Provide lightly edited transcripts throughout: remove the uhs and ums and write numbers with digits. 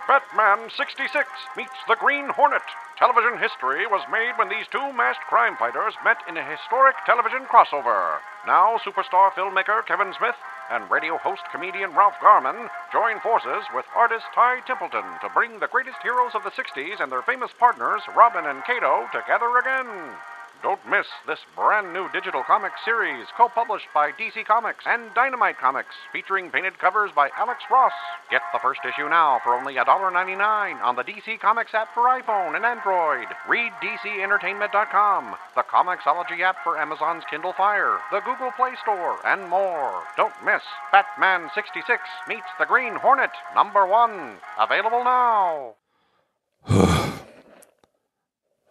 Batman 66 meets the Green Hornet. Television history was made when these two masked crime fighters met in a historic television crossover. Now, superstar filmmaker Kevin Smith and radio host comedian Ralph Garman join forces with artist Ty Templeton to bring the greatest heroes of the 60s and their famous partners, Robin and Kato, together again. Don't miss this brand new digital comic series co-published by DC Comics and Dynamite Comics, featuring painted covers by Alex Ross. Get the first issue now for only $1.99 on the DC Comics app for iPhone and Android. Read DCEntertainment.com, the Comixology app for Amazon's Kindle Fire, the Google Play Store, and more. Don't miss Batman 66 meets the Green Hornet, #1. Available now.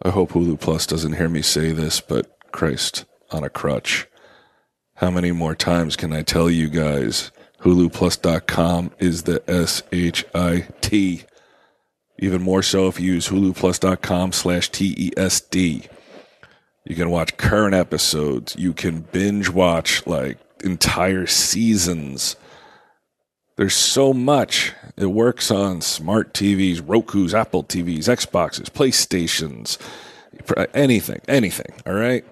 I hope Hulu Plus doesn't hear me say this, but Christ on a crutch. How many more times can I tell you guys HuluPlus.com is the SHIT? Even more so if you use HuluPlus.com/TESD. You can watch current episodes. You can binge watch like entire seasons. There's so much. It works on smart TVs, Roku's, Apple TVs, Xboxes, PlayStations, anything, all right?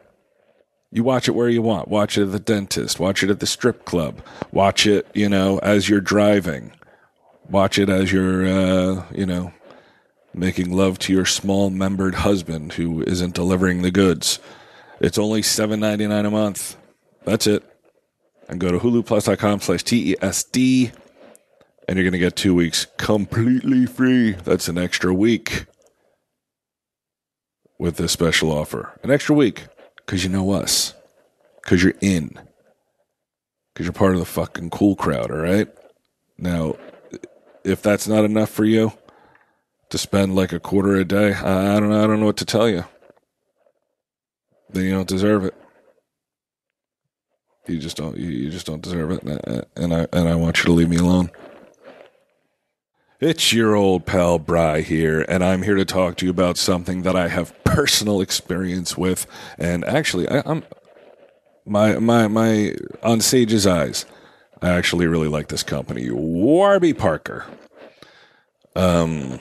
You watch it where you want. Watch it at the dentist. Watch it at the strip club. Watch it, as you're driving. Watch it as you're, making love to your small-membered husband who isn't delivering the goods. It's only $7.99 a month. That's it. And go to HuluPlus.com/TESD. And you're going to get 2 weeks completely free. That's an extra week with this special offer. An extra week. Because you know us. Because you're in. Because you're part of the fucking cool crowd, all right? Now, if that's not enough for you to spend like a quarter a day, I don't know what to tell you. Then you don't deserve it. You just don't deserve it. And I want you to leave me alone. It's your old pal Bry here, and I'm here to talk to you about something that I have personal experience with. And actually, I'm on Sage's eyes, I actually really like this company, Warby Parker. What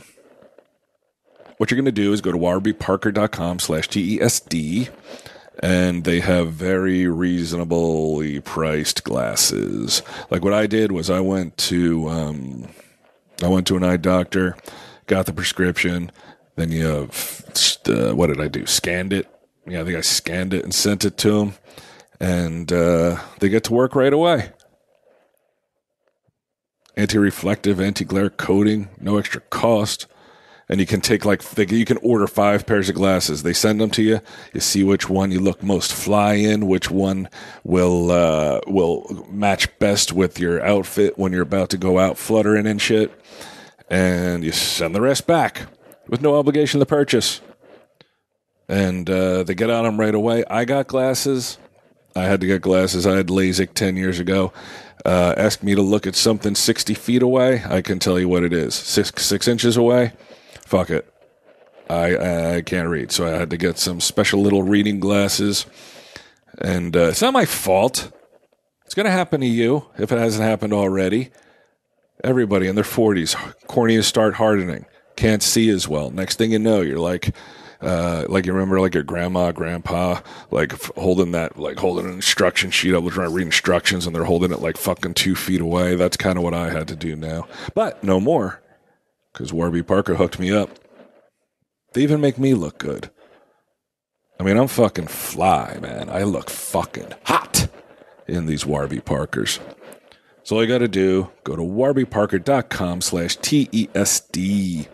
you're going to do is go to warbyparker.com/TESD, and they have very reasonably priced glasses. Like what I did was I went to an eye doctor, got the prescription, then what did I do? Scanned it. Yeah, I think I scanned it and sent it to them, and they get to work right away. Anti-reflective, anti-glare coating, no extra cost, and you can take you can order 5 pairs of glasses. They send them to you. You see which one you look most fly in, which one will match best with your outfit when you're about to go out fluttering and shit. And you send the rest back with no obligation to purchase. And they get on them right away. I got glasses. I had to get glasses. I had LASIK 10 years ago. Ask me to look at something 60 feet away. I can tell you what it is. 6 inches away. Fuck it. I can't read. So I had to get some special little reading glasses. And it's not my fault. It's going to happen to you if it hasn't happened already. Everybody in their 40s, corneas start hardening, can't see as well. Next thing you know, you're like you remember like your grandma, grandpa, holding an instruction sheet up, trying to read instructions, and they're holding it like fucking 2 feet away. That's kind of what I had to do now. But no more, because Warby Parker hooked me up. They even make me look good. I mean, I'm fucking fly, man. I look fucking hot in these Warby Parkers. So all you got to do, go to warbyparker.com/TESD.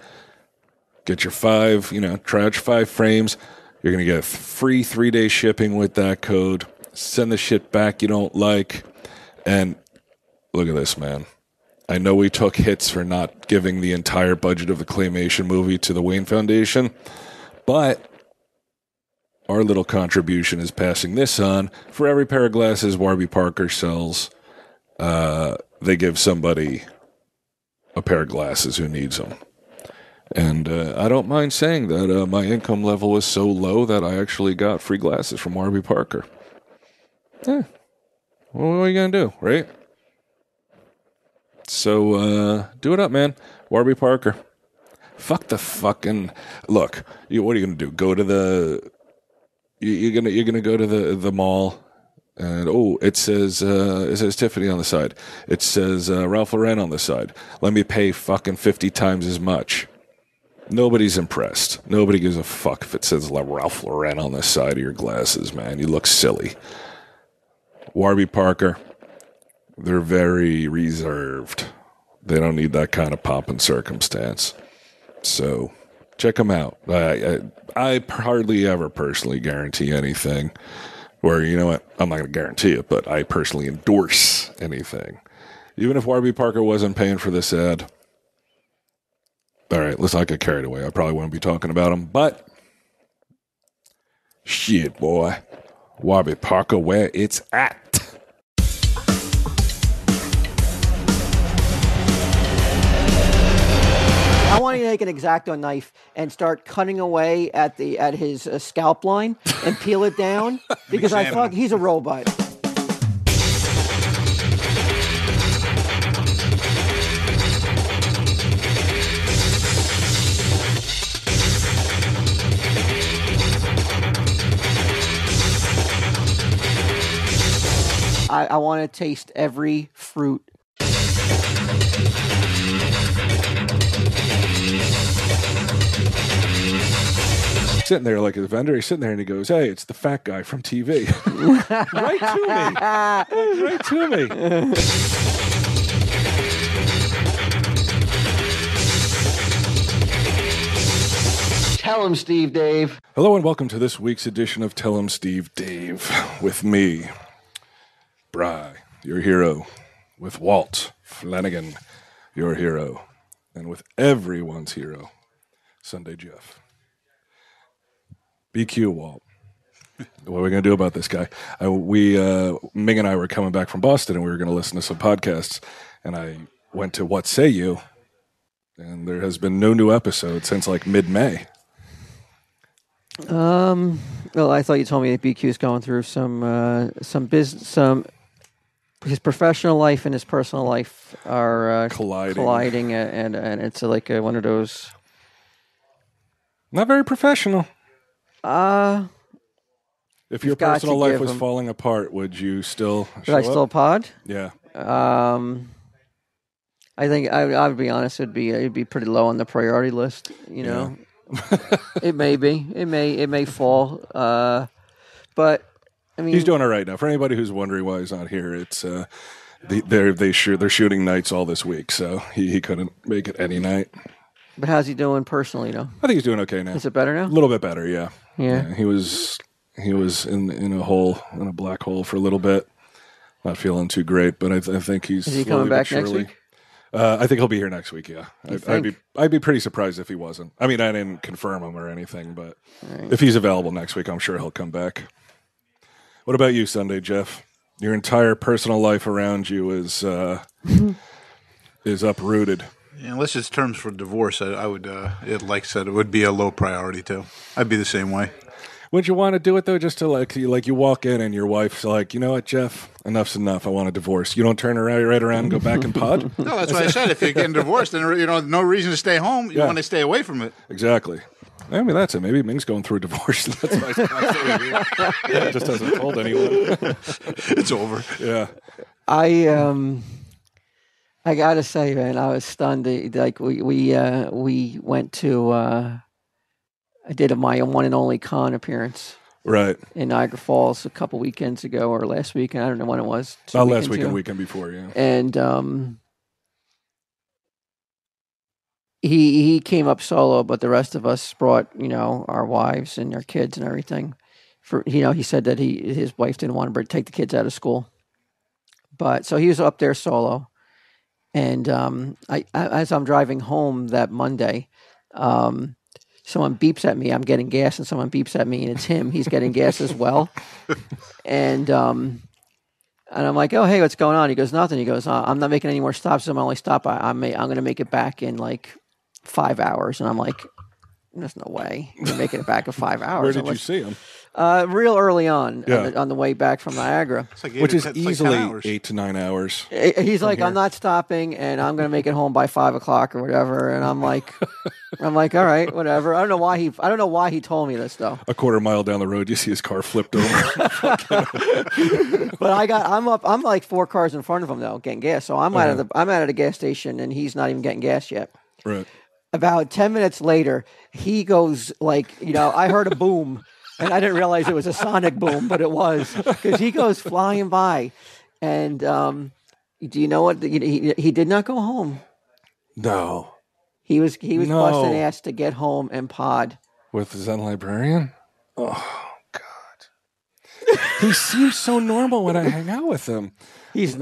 Get your 5, try out your 5 frames. You're going to get free 3-day shipping with that code. Send the shit back you don't like. And look at this, man. I know we took hits for not giving the entire budget of the Claymation movie to the Wayne Foundation, but our little contribution is passing this on. For every pair of glasses Warby Parker sells, they give somebody a pair of glasses who needs them. And I don't mind saying that my income level was so low that I actually got free glasses from Warby Parker. Yeah. What are you going to do, right? So do it up, man. Warby Parker. Fuck the fucking look. What are you gonna do? Go to the you're gonna go to the mall, and it says Tiffany on the side. It says Ralph Lauren on the side. Let me pay fucking 50 times as much. Nobody's impressed. Nobody gives a fuck if it says Ralph Lauren on the side of your glasses, man. You look silly. Warby Parker, they're very reserved. They don't need that kind of pomp and circumstance. So check them out. I hardly ever personally guarantee anything. Or, you know what? I'm not going to guarantee it, but I personally endorse anything. Even if Warby Parker wasn't paying for this ad. All right, let's not get carried away. I probably wouldn't be talking about them, but shit, boy. Warby Parker, where it's at. I want you to take an X-Acto knife and start cutting away at his scalp line and peel it down because I thought he's a robot. I want to taste every fruit. Sitting there like a vendor, he's sitting there and he goes, "Hey, it's the fat guy from TV." Right to me. Right to me. Tell him, Steve Dave. Hello and welcome to this week's edition of Tell 'em Steve Dave with me, Bry, your hero, with Walt Flanagan, your hero, and with everyone's hero, Sunday Jeff. BQ, Walt. What are we going to do about this guy? Ming and I were coming back from Boston, and we were going to listen to some podcasts, and I went to What Say You, and there has been no new episode since like mid-May. Well, I thought you told me that BQ's going through some business, his professional life and his personal life are colliding, and it's like one of those. Not very professional. If your personal life was falling apart, would you still show up? Still pod? Yeah. I think I would be honest. It'd be pretty low on the priority list. You know, it may be. It may fall. But I mean, he's doing all right now. For anybody who's wondering why he's not here, it's they're shooting nights all this week, so he couldn't make it any night. But how's he doing personally, though? I think he's doing okay now. Is it better now? A little bit better, yeah. Yeah. He was in a black hole for a little bit. Not feeling too great, but I think he's. Is he coming back next week? I think he'll be here next week. Yeah, I'd be pretty surprised if he wasn't. I mean, I didn't confirm him or anything, but if he's available next week, I'm sure he'll come back. What about you, Sunday Jeff? Your entire personal life around you is uprooted. Yeah, unless it's terms for divorce, I would, like I said, it would be a low priority too. I'd be the same way. Would you want to do it though, just to like you walk in and your wife's like, you know what, Jeff, enough's enough. I want a divorce. You don't turn right around and go back and pod? No, that's what I said. If you're getting divorced, then no reason to stay home. You want to stay away from it. Exactly. I mean, that's it. Maybe Ming's going through a divorce. That's nice. It just hasn't told anyone. It's over. Yeah. I gotta say, man, I was stunned. Like we went to. I did my one and only con appearance, right, in Niagara Falls a couple weekends ago or last weekend. I don't know when it was. Last weekend, weekend before, yeah. And he came up solo, but the rest of us brought our wives and our kids and everything. He said that his wife didn't want to take the kids out of school, but so he was up there solo. And I as I'm driving home that Monday, someone beeps at me. I'm getting gas, and someone beeps at me, and it's him. He's getting gas as well. And I'm like, "Oh, hey, what's going on?" He goes, "Nothing." He goes, "I'm not making any more stops. I'm only stop. I'm going to make it back in like 5 hours." And I'm like, "There's no way you're making it back in 5 hours." Where did you see him? Real early on, Yeah. on the way back from Niagara. It's like Which is it's like 10 easily hours. 8 to 9 hours. He's like, here. I'm not stopping, and I'm going to make it home by 5 o'clock or whatever. And I'm like, all right, whatever. I don't know why he told me this though. A quarter mile down the road, you see his car flipped over. But I'm like 4 cars in front of him though, getting gas. So I'm out of the gas station, and he's not even getting gas yet. Right. About 10 minutes later, he goes like, I heard a boom, and I didn't realize it was a sonic boom, but it was, because he goes flying by. And do you know what? He did not go home. No. He was No. busting ass to get home and pod. With the Zen Librarian? Oh, God. He seems so normal when I hang out with him. He's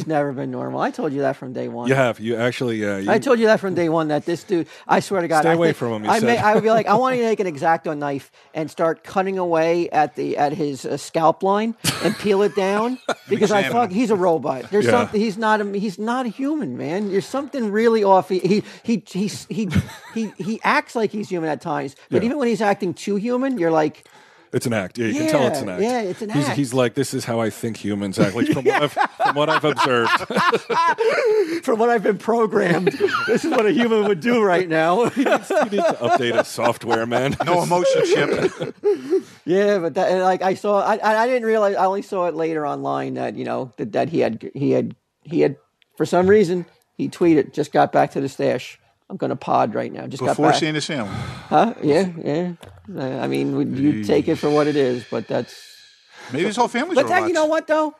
never been normal. I told you that from day one. You have. You actually, yeah. I told you that from day one, that this dude, I swear to God. Stay I away think- from him, you I said. would be like, I want you to take an X-Acto knife and start cutting away at his scalp line and peel it down, because he's a robot. There's Yeah. something, he's not a human, man. There's something really off. He acts like he's human at times, but Yeah. even when he's acting too human, you're like, It's an act. Yeah, you can tell it's an act. yeah, it's an he's, act. He's like, this is how I think humans act. Like, from what I've observed. from what I've been programmed, this is what a human would do right now. You need to update his software, man. No emotion chip. Yeah, but that, and like I didn't realize. I only saw it later online that that he had for some reason he tweeted, just got back to the stash. I'm going to pod right now. Just Before got back. seeing the sandwich. Huh? Yeah. I mean, you take it for what it is, but that's. Maybe his whole family's But robots. you know what though?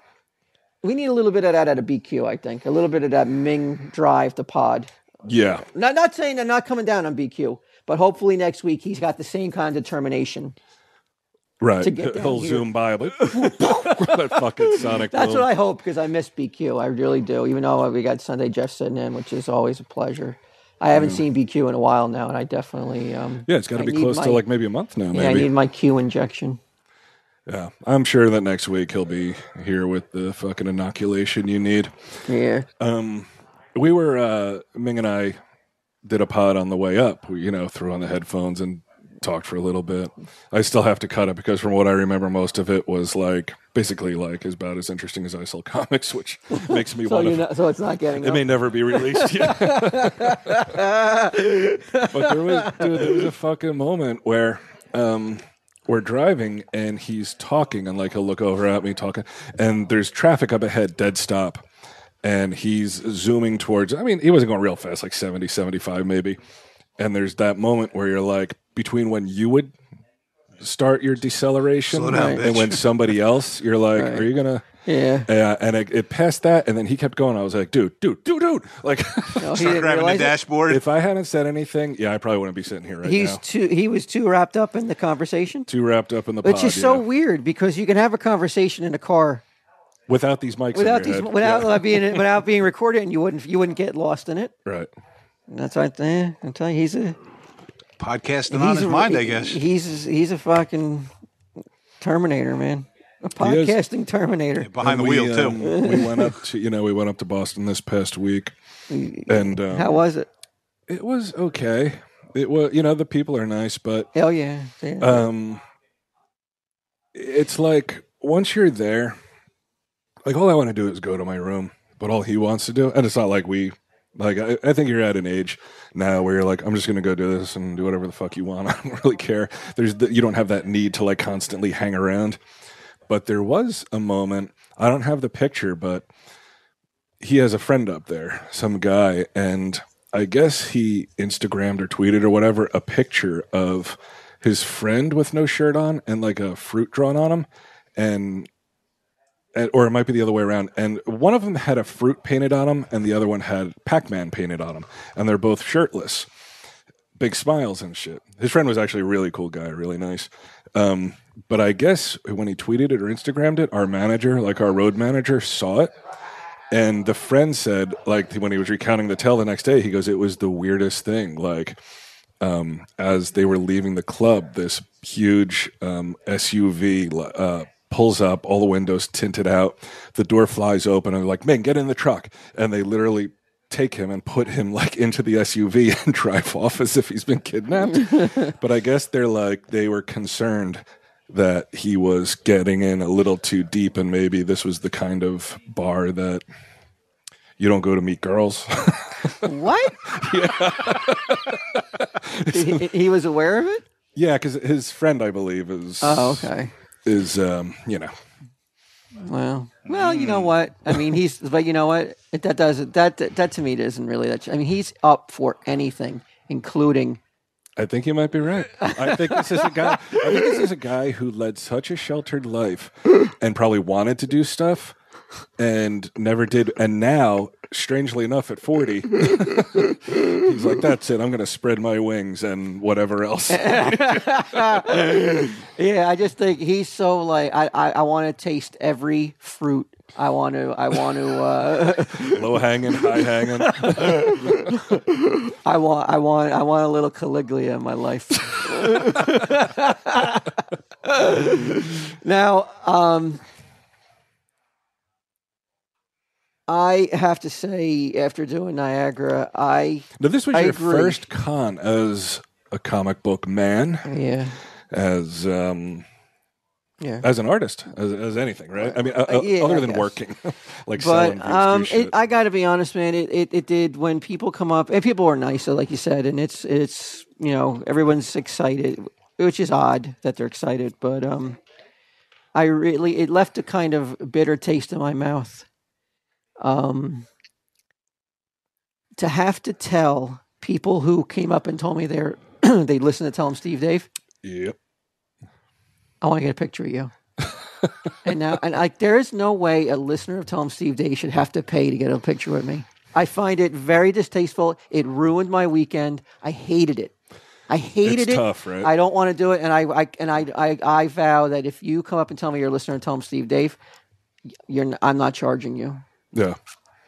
We need a little bit of that at a BQ. I think a little bit of that Ming drive to pod. Yeah. Not saying they're not coming down on BQ, but hopefully next week he's got the same kind of determination. Right. To get down He'll here. zoom by. Like, that fucking sonic That's boom. what I hope, because I miss BQ. I really do. Even though we got Sunday Jeff sitting in, which is always a pleasure. I haven't seen BQ in a while now, and I definitely. Yeah, it's got to I be need close my- to like maybe a month now. Yeah, I Maybe. need my Q injection. Yeah, I'm sure that next week he'll be here with the fucking inoculation you need. Yeah. We were Ming and I did a pod on the way up. We, threw on the headphones and talked for a little bit. I still have to cut it because from what I remember, most of it was basically about as interesting as I sell comics, which makes me want to. So it's not getting. It may never be released yet. But there was a fucking moment where we're driving and he's talking, and he'll look over at me talking, and there's traffic up ahead, dead stop, and he's zooming towards, he wasn't going real fast, like 70, 75 maybe, and there's that moment where you're between when you would start your deceleration Slow down, and bitch. when somebody else, you're like, Right. are you gonna... Yeah. Yeah, and it passed that, and then he kept going. I was like, dude. Like, No, he Start didn't grabbing the realize it. dashboard. if I hadn't said anything, I probably wouldn't be sitting here right now. He was too wrapped up in the conversation, Too wrapped up in the which pod, is so yeah. weird, because you can have a conversation in a car Without these mics without in your head. without being recorded, and you wouldn't get lost in it. Right. And that's right there. I'm telling you, he's a Podcasting on his mind, I guess. He's a fucking Terminator, man. A podcasting Terminator. Behind the And wheel, too. We went up to Boston this past week, and How was it? it was okay. It was, the people are nice, but Hell yeah. it's once you're there, all I want to do is go to my room, but all he wants to do, and it's not I think you're at an age now where you're I'm just going to go do this and do whatever the fuck you want. I don't really care. You don't have that need to constantly hang around. But there was a moment, I don't have the picture, but he has a friend up there, some guy, and I guess he Instagrammed or tweeted or whatever a picture of his friend with no shirt on and a fruit drawn on him, and or it might be the other way around. And one of them had a fruit painted on him, and the other one had Pac-Man painted on him, and they're both shirtless, big smiles and shit. His friend was actually a really cool guy, really nice. But I guess when he tweeted it or Instagrammed it, our manager, our road manager, saw it. And the friend said, when he was recounting the tale the next day, he goes, it was the weirdest thing. As they were leaving the club, this huge SUV pulls up, all the windows tinted out, the door flies open, and they're like, man, get in the truck. And they literally take him and put him into the SUV and drive off as if he's been kidnapped. But I guess they were concerned that he was getting in a little too deep, and maybe this was the kind of bar that you don't go to meet girls. What? He was aware of it? Yeah, because his friend, I believe, is. Oh, okay. Is Well, you know what? I mean, but you know what? That to me isn't really that. I mean, he's up for anything, including. I think you might be right. I think this is a guy. I think this is a guy who led such a sheltered life, and probably wanted to do stuff, and never did. And now, strangely enough, at 40, he's like, "That's it. I'm going to spread my wings and whatever else." Yeah, I just think he's so like I want to taste every fruit. I want to Low hanging, high hanging. I want a little Caligula in my life. Now, I have to say, after doing Niagara, Now, this was I your agree. first con as a comic book man, yeah. as Yeah. as an artist, as anything, right? I mean, Yeah, other I than guess. working, like selling But these shit. I got to be honest, man. It did when people come up and people are nice, like you said, and it's everyone's excited, which is odd that they're excited, but it left a kind of bitter taste in my mouth. To have to tell people who came up and told me they listened to Tell 'em Steve Dave, Yep. I want to get a picture of you. And there is no way a listener of Tell 'em Steve Dave should have to pay to get a picture with me. I find it very distasteful. It ruined my weekend. I hated it. I hated It's it. tough, right? I don't want to do it. And I vow that if you come up and tell me you're a listener of Tell 'em Steve Dave, I'm not charging you Yeah.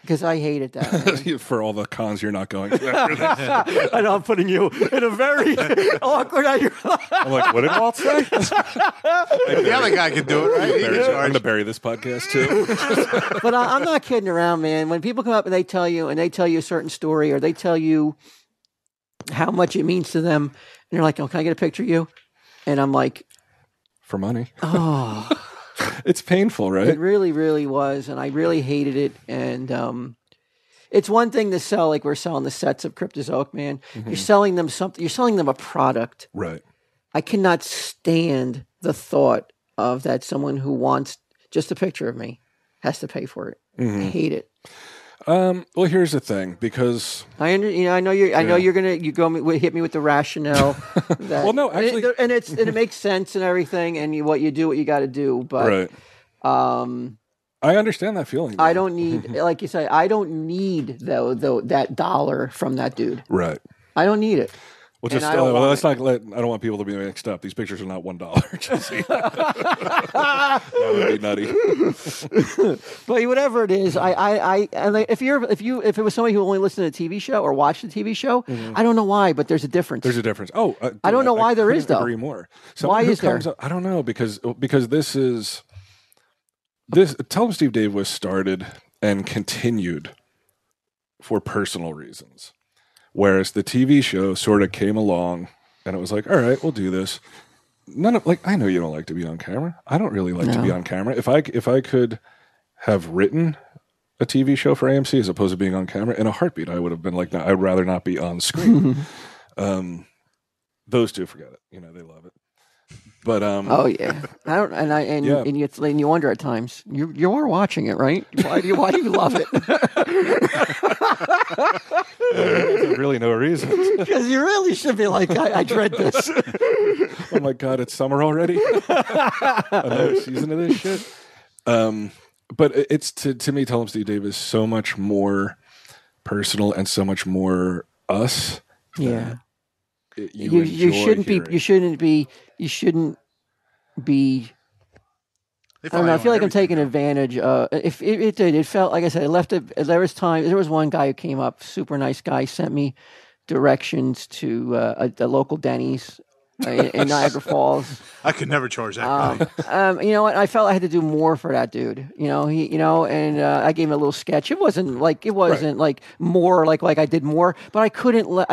because I hated that. For all the cons you're not going to after this. I know I'm putting you in a very awkward. I'm like, what did Walt say? The other guy can do it, right? He can I'm charge. going to bury this podcast too. But I'm not kidding around, man. When people come up and they tell you a certain story, or they tell you how much it means to them, and you're like, "Oh, can I get a picture of you?" And I'm like, For money. "Oh." It's painful, right? It really, really was, and I really hated it. And it's one thing to sell, like we're selling the sets of Cryptozoic Man. Mm-hmm. You're selling them something. You're selling them a product. Right. I cannot stand the thought of that someone who wants just a picture of me has to pay for it. Mm-hmm. I hate it. Well, here's the thing, because I know you're gonna hit me with the rationale. That, Well, no, actually- and it makes sense and everything, and what you got to do. But right. I understand that feeling. I though. don't need, like you say, I don't need that dollar from that dude. Right. I don't need it. Well, And just I don't want let's not let. I don't want people to be mixed up. These pictures are not $1. Just so you know. That would be nutty. But whatever it is, and like, if it was somebody who only listened to the TV show or watched the TV show, I don't know why, but there's a difference. There's a difference. Oh, I don't know why there is, couldn't though. Agree more. Why who is there? comes up- I don't know because this. Tell 'em Steve Dave was started and continued for personal reasons, whereas the TV show sort of came along and it was like, all right, we'll do this. I know you don't like to be on camera. I don't really like to be on camera. If I could have written a TV show for AMC as opposed to being on camera, in a heartbeat, I would have been like, no, I'd rather not be on screen. Those two, forget it. They love it. But Oh yeah, I don't, Yeah. and you wonder at times you are watching it, right? Why do you love it? there's really no reason. Because you really should be like, I dread this. Oh my god, it's summer already. Another season of this shit. But it's to me, Tell 'em Steve Dave is so much more personal and so much more us. Yeah. You You shouldn't be. hearing. You shouldn't be. You shouldn't be. They I don't know. I follow feel like I'm everything taking now. advantage. If it did, it felt like I said. It left. There was time. There was one guy who came up, super nice guy, sent me directions to a local Denny's in Niagara Falls. I could never charge that guy. You know what? I felt I had to do more for that dude. And I gave him a little sketch. It wasn't like more like I did more, but I couldn't let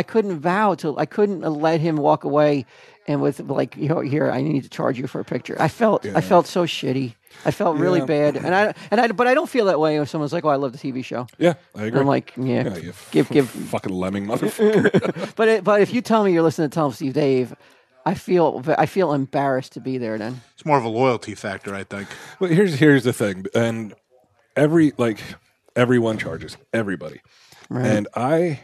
him walk away and with like, here, I need to charge you for a picture. I felt so shitty. I felt really bad, but I don't feel that way if someone's like, "Oh, I love the TV show." Yeah, I agree. And I'm like, you give. fucking lemming motherfucker. But if you tell me you're listening to Tell 'em Steve Dave, I feel embarrassed to be there. Then It's more of a loyalty factor, I think. Well, here's the thing, and everyone charges everybody, and I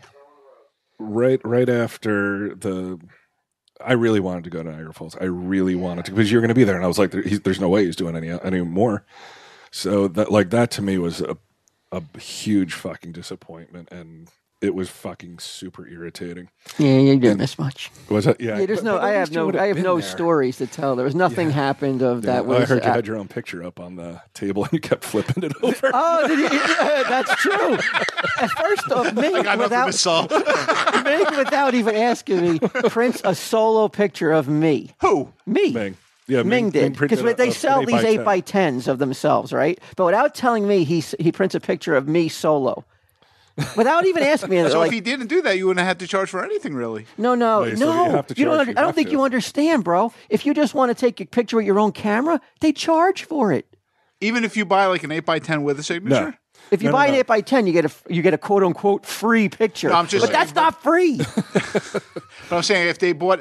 right after I really wanted to go to Niagara Falls. I really wanted to because you're going to be there, and I was like, "There's no way he's doing any more." So that to me was a huge fucking disappointment, and it was fucking super irritating. Yeah, you didn't miss much. Was that? Yeah. There's I have no stories to tell. There was nothing happened of that. I heard you had your own picture up on the table, and you kept flipping it over. Oh, that's true. At first, Ming, without even asking me, prints a solo picture of me. Who? Me. Ming. Yeah, Ming did, because they sell these 8x10s of themselves, right? But without telling me, he prints a picture of me solo. Without even asking me. So if he didn't do that, you wouldn't have to charge for anything, really. No. You have to charge, I don't think you understand, bro. If you just want to take a picture with your own camera, they charge for it. Even if you buy like an 8x10 with a signature? No. If you buy an 8x10, you get a quote unquote free picture. No, but that's not free. But I'm saying if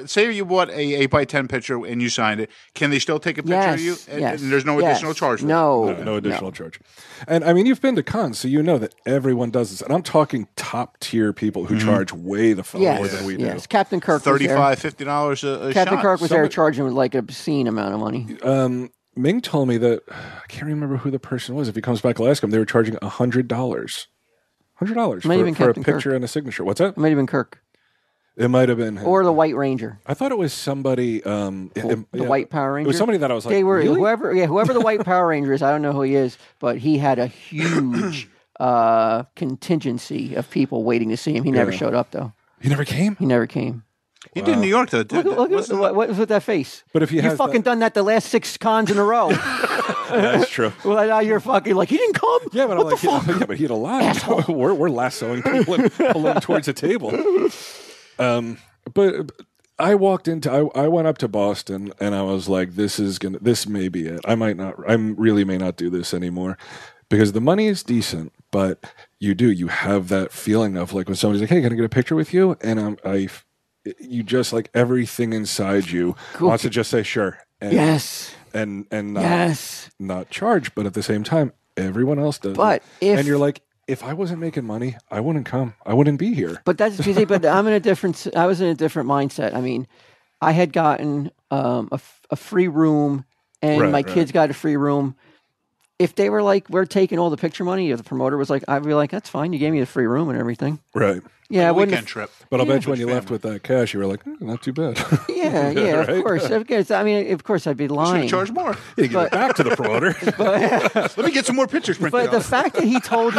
say you bought a 8x10 picture and you signed it, can they still take a picture of you? Yes. And there's no additional charge for it? No additional charge. And I mean, you've been to cons, so you know that everyone does this. And I'm talking top tier people who charge way the fuck more than we do. Yes, Captain Kirk $35, was there. $50 a Captain shot. Kirk was there charging like an obscene amount of money. Ming told me that I can't remember who the person was. If he comes back, I'll ask him. They were charging $100. $100 for a picture and a signature. What's that? It might have been Kirk. It might have been him. Or the White Ranger. I thought it was somebody. The White Power Ranger. It was somebody that I was like, they were really? whoever the White Power Ranger is. I don't know who he is, but he had a huge contingency of people waiting to see him. He never showed up though. He never came. He never came. He did New York though. Look what was with that face? But if you fucking done that the last 6 cons in a row. That's true. Well, now you're fucking like, he didn't come. Yeah, but what the fuck? Yeah, but he had a lot. we're lassoing people and pulling them towards the table. But I walked into. I went up to Boston and I was like, this may be it. I really may not do this anymore because the money is decent, but you have that feeling of like when somebody's like, hey, can I get a picture with you? And you just like everything inside you wants to just say sure. And, yes. And not charge, but at the same time, everyone else does. But and you're like, if I wasn't making money, I wouldn't come. I wouldn't be here. But that's easy. But I was in a different mindset. I mean, I had gotten a free room, and my kids got a free room. If they were like, we're taking all the picture money, if the promoter was like, I'd be like, that's fine. You gave me the free room and everything. Right. Yeah, weekend trip. But I'll bet you when you left with that cash, you were like, not too bad. Yeah, right? Of course. I mean, of course, I'd be lying. Should charge more. You give it back to the promoter. Let me get some more pictures printed. But the fact that he told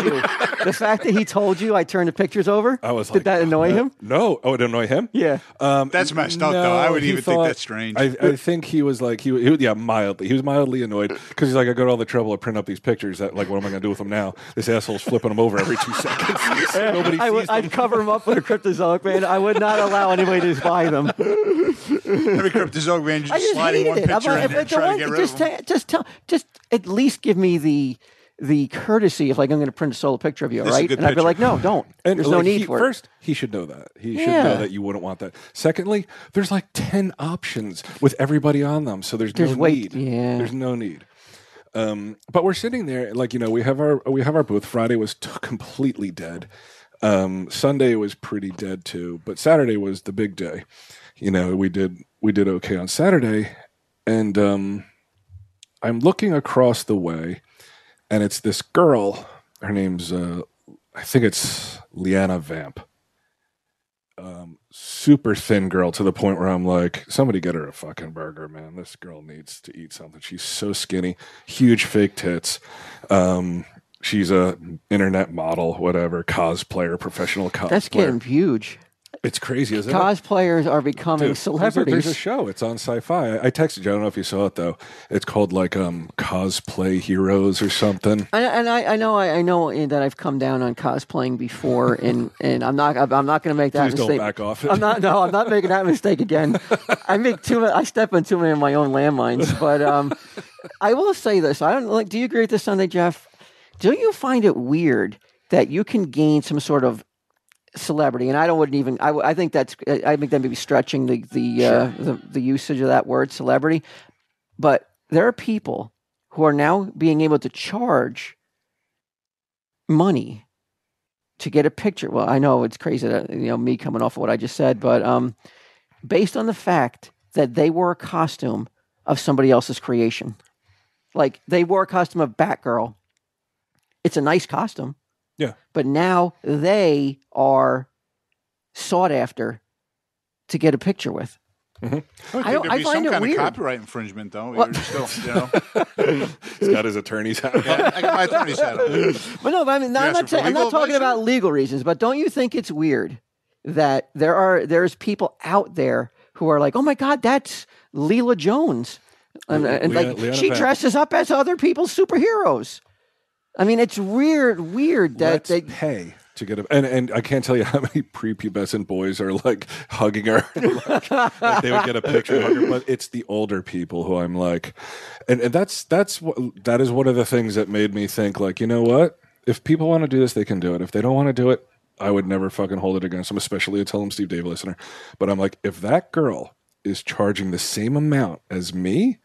you, I turned the pictures over. I was like, did that annoy him? No. Oh, it annoyed him? Yeah. That's messed up, though. I would even think that's strange. I think he was like, mildly. He was mildly annoyed because he's like, I go to all the trouble of print up these pictures. That like, what am I going to do with them now? This asshole's flipping them over every 2 seconds. Nobody sees them. I'd cover them up with a cryptozoic, man. I would not allow anybody to buy them. Every cryptozoic man just sliding one picture in there trying to get rid of them. Just at least give me the courtesy if like I'm going to print a solo picture of you, all right? And I'd be like, no, don't. And there's no need for it. First, he should know that. He should know that you wouldn't want that. Secondly, there's like 10 options with everybody on them, so there's no need. Yeah. There's no need. But we're sitting there, like, we have our booth. Friday was completely dead. Sunday was pretty dead too, but Saturday was the big day. We did okay on Saturday, and I'm looking across the way, and it's this girl. Her name's I think it's Leanna Vamp. Super thin girl to the point where I'm like, somebody get her a fucking burger, man. This girl needs to eat something. She's so skinny, huge fake tits. She's a internet model, whatever, cosplayer, professional cosplayer. That's getting huge. It's crazy, isn't it? Cosplayers are becoming Dude, celebrities. There's a show. It's on Sci-Fi. I texted you. I don't know if you saw it though. It's called like Cosplay Heroes or something. I know that I've come down on cosplaying before, and I'm not going to make that Please mistake. don't back off it. I'm not making that mistake again. I step on too many of my own landmines. But I will say this. I don't like. Do you agree with this Sunday, Jeff? Do you find it weird that you can gain some sort of celebrity, and I think that may be stretching the usage of that word celebrity, but there are people who are now being able to charge money to get a picture. Well, I know it's crazy that me coming off of what I just said, but based on the fact that they wore a costume of somebody else's creation, like they wore a costume of Batgirl. It's a nice costume. Yeah. But now they are sought after to get a picture with. Mm-hmm. I find it some kind weird. of copyright infringement, though. You're still, He's got his attorney's hat on. Yeah, I got my attorney's hat on. But no, I mean, I'm not talking about legal reasons. But don't you think it's weird that there's people out there who are like, oh my God, that's Leela Jones, and Leanna she Vance. dresses up as other people's superheroes. I mean, it's weird that Let's they pay to get a and I can't tell you how many prepubescent boys are like hugging her, like they would get a picture of her. But it's the older people who I'm like, and that is one of the things that made me think like, you know what? If people want to do this, they can do it. If they don't want to do it, I would never fucking hold it against them, especially a Tell 'em Steve Dave listener. But I'm like, if that girl is charging the same amount as me,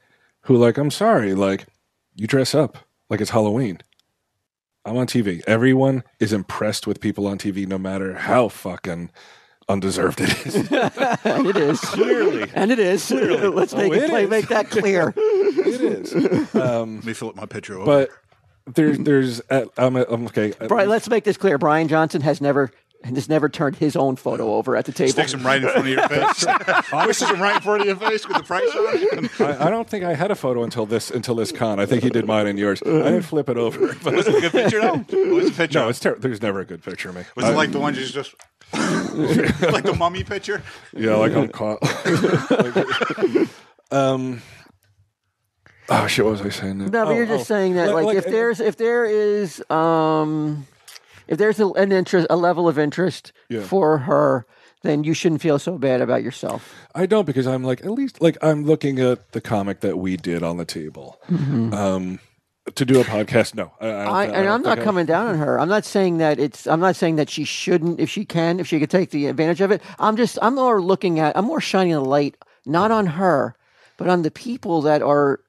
who like, I'm sorry, like you dress up like it's Halloween. I'm on TV. Everyone is impressed with people on TV, no matter how fucking undeserved it is. and it is Clearly. and it is. Clearly. Let's Oh, make it is. make that clear. It is. Let me fill up my picture. Over. But there's I'm okay. Brian, let's make this clear. Brian Johnson has never turned his own photo over at the table. Sticks them right in front of your face. Sticks them right in front of your face with the price on it. I don't think I had a photo until this con. I think he did mine and yours. I didn't flip it over. But Was it a good picture, though? What was the picture? no, it's terrible. There's never a good picture of me. Was it like the one you just... like the mummy picture? Yeah, like I'm caught. Oh shit! What was I saying? Now? No, but you're just saying that, like if there is an interest, a level of interest for her, then you shouldn't feel so bad about yourself. I don't, because I'm like, at least like I'm looking at the comic that we did on the table. Mm-hmm. To do a podcast, no. I'm not coming down on her. I'm not saying that she shouldn't, if she could take the advantage of it. I'm more shining a light not on her, but on the people that are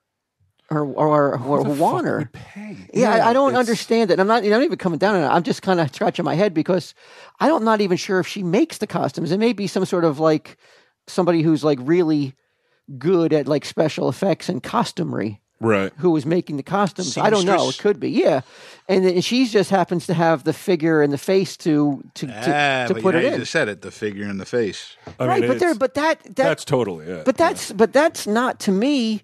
who want her. Yeah, I don't understand it. I'm not even coming down on it. I'm just kind of scratching my head because I'm not even sure if she makes the costumes. It may be some sort of like somebody who's like really good at like special effects and costumery. Right. Who was making the costumes? I don't know. It could be, yeah. And then she just happens to have the figure and the face to put it in. You just said it, the figure in the face. I mean, that's totally it. But that's not, to me.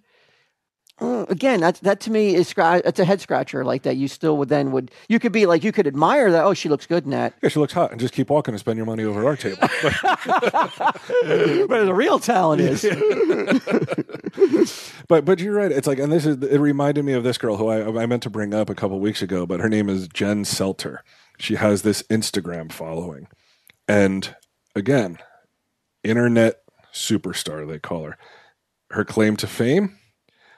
Again, that to me is it's a head scratcher like that. You still you could be like, you could admire that. Oh, she looks good in that. Yeah, she looks hot, and just keep walking and spend your money over our table. But the real talent is. But you're right. It's like, and it reminded me of this girl who I meant to bring up a couple weeks ago, but her name is Jen Selter. She has this Instagram following, and again, internet superstar they call her. Her claim to fame.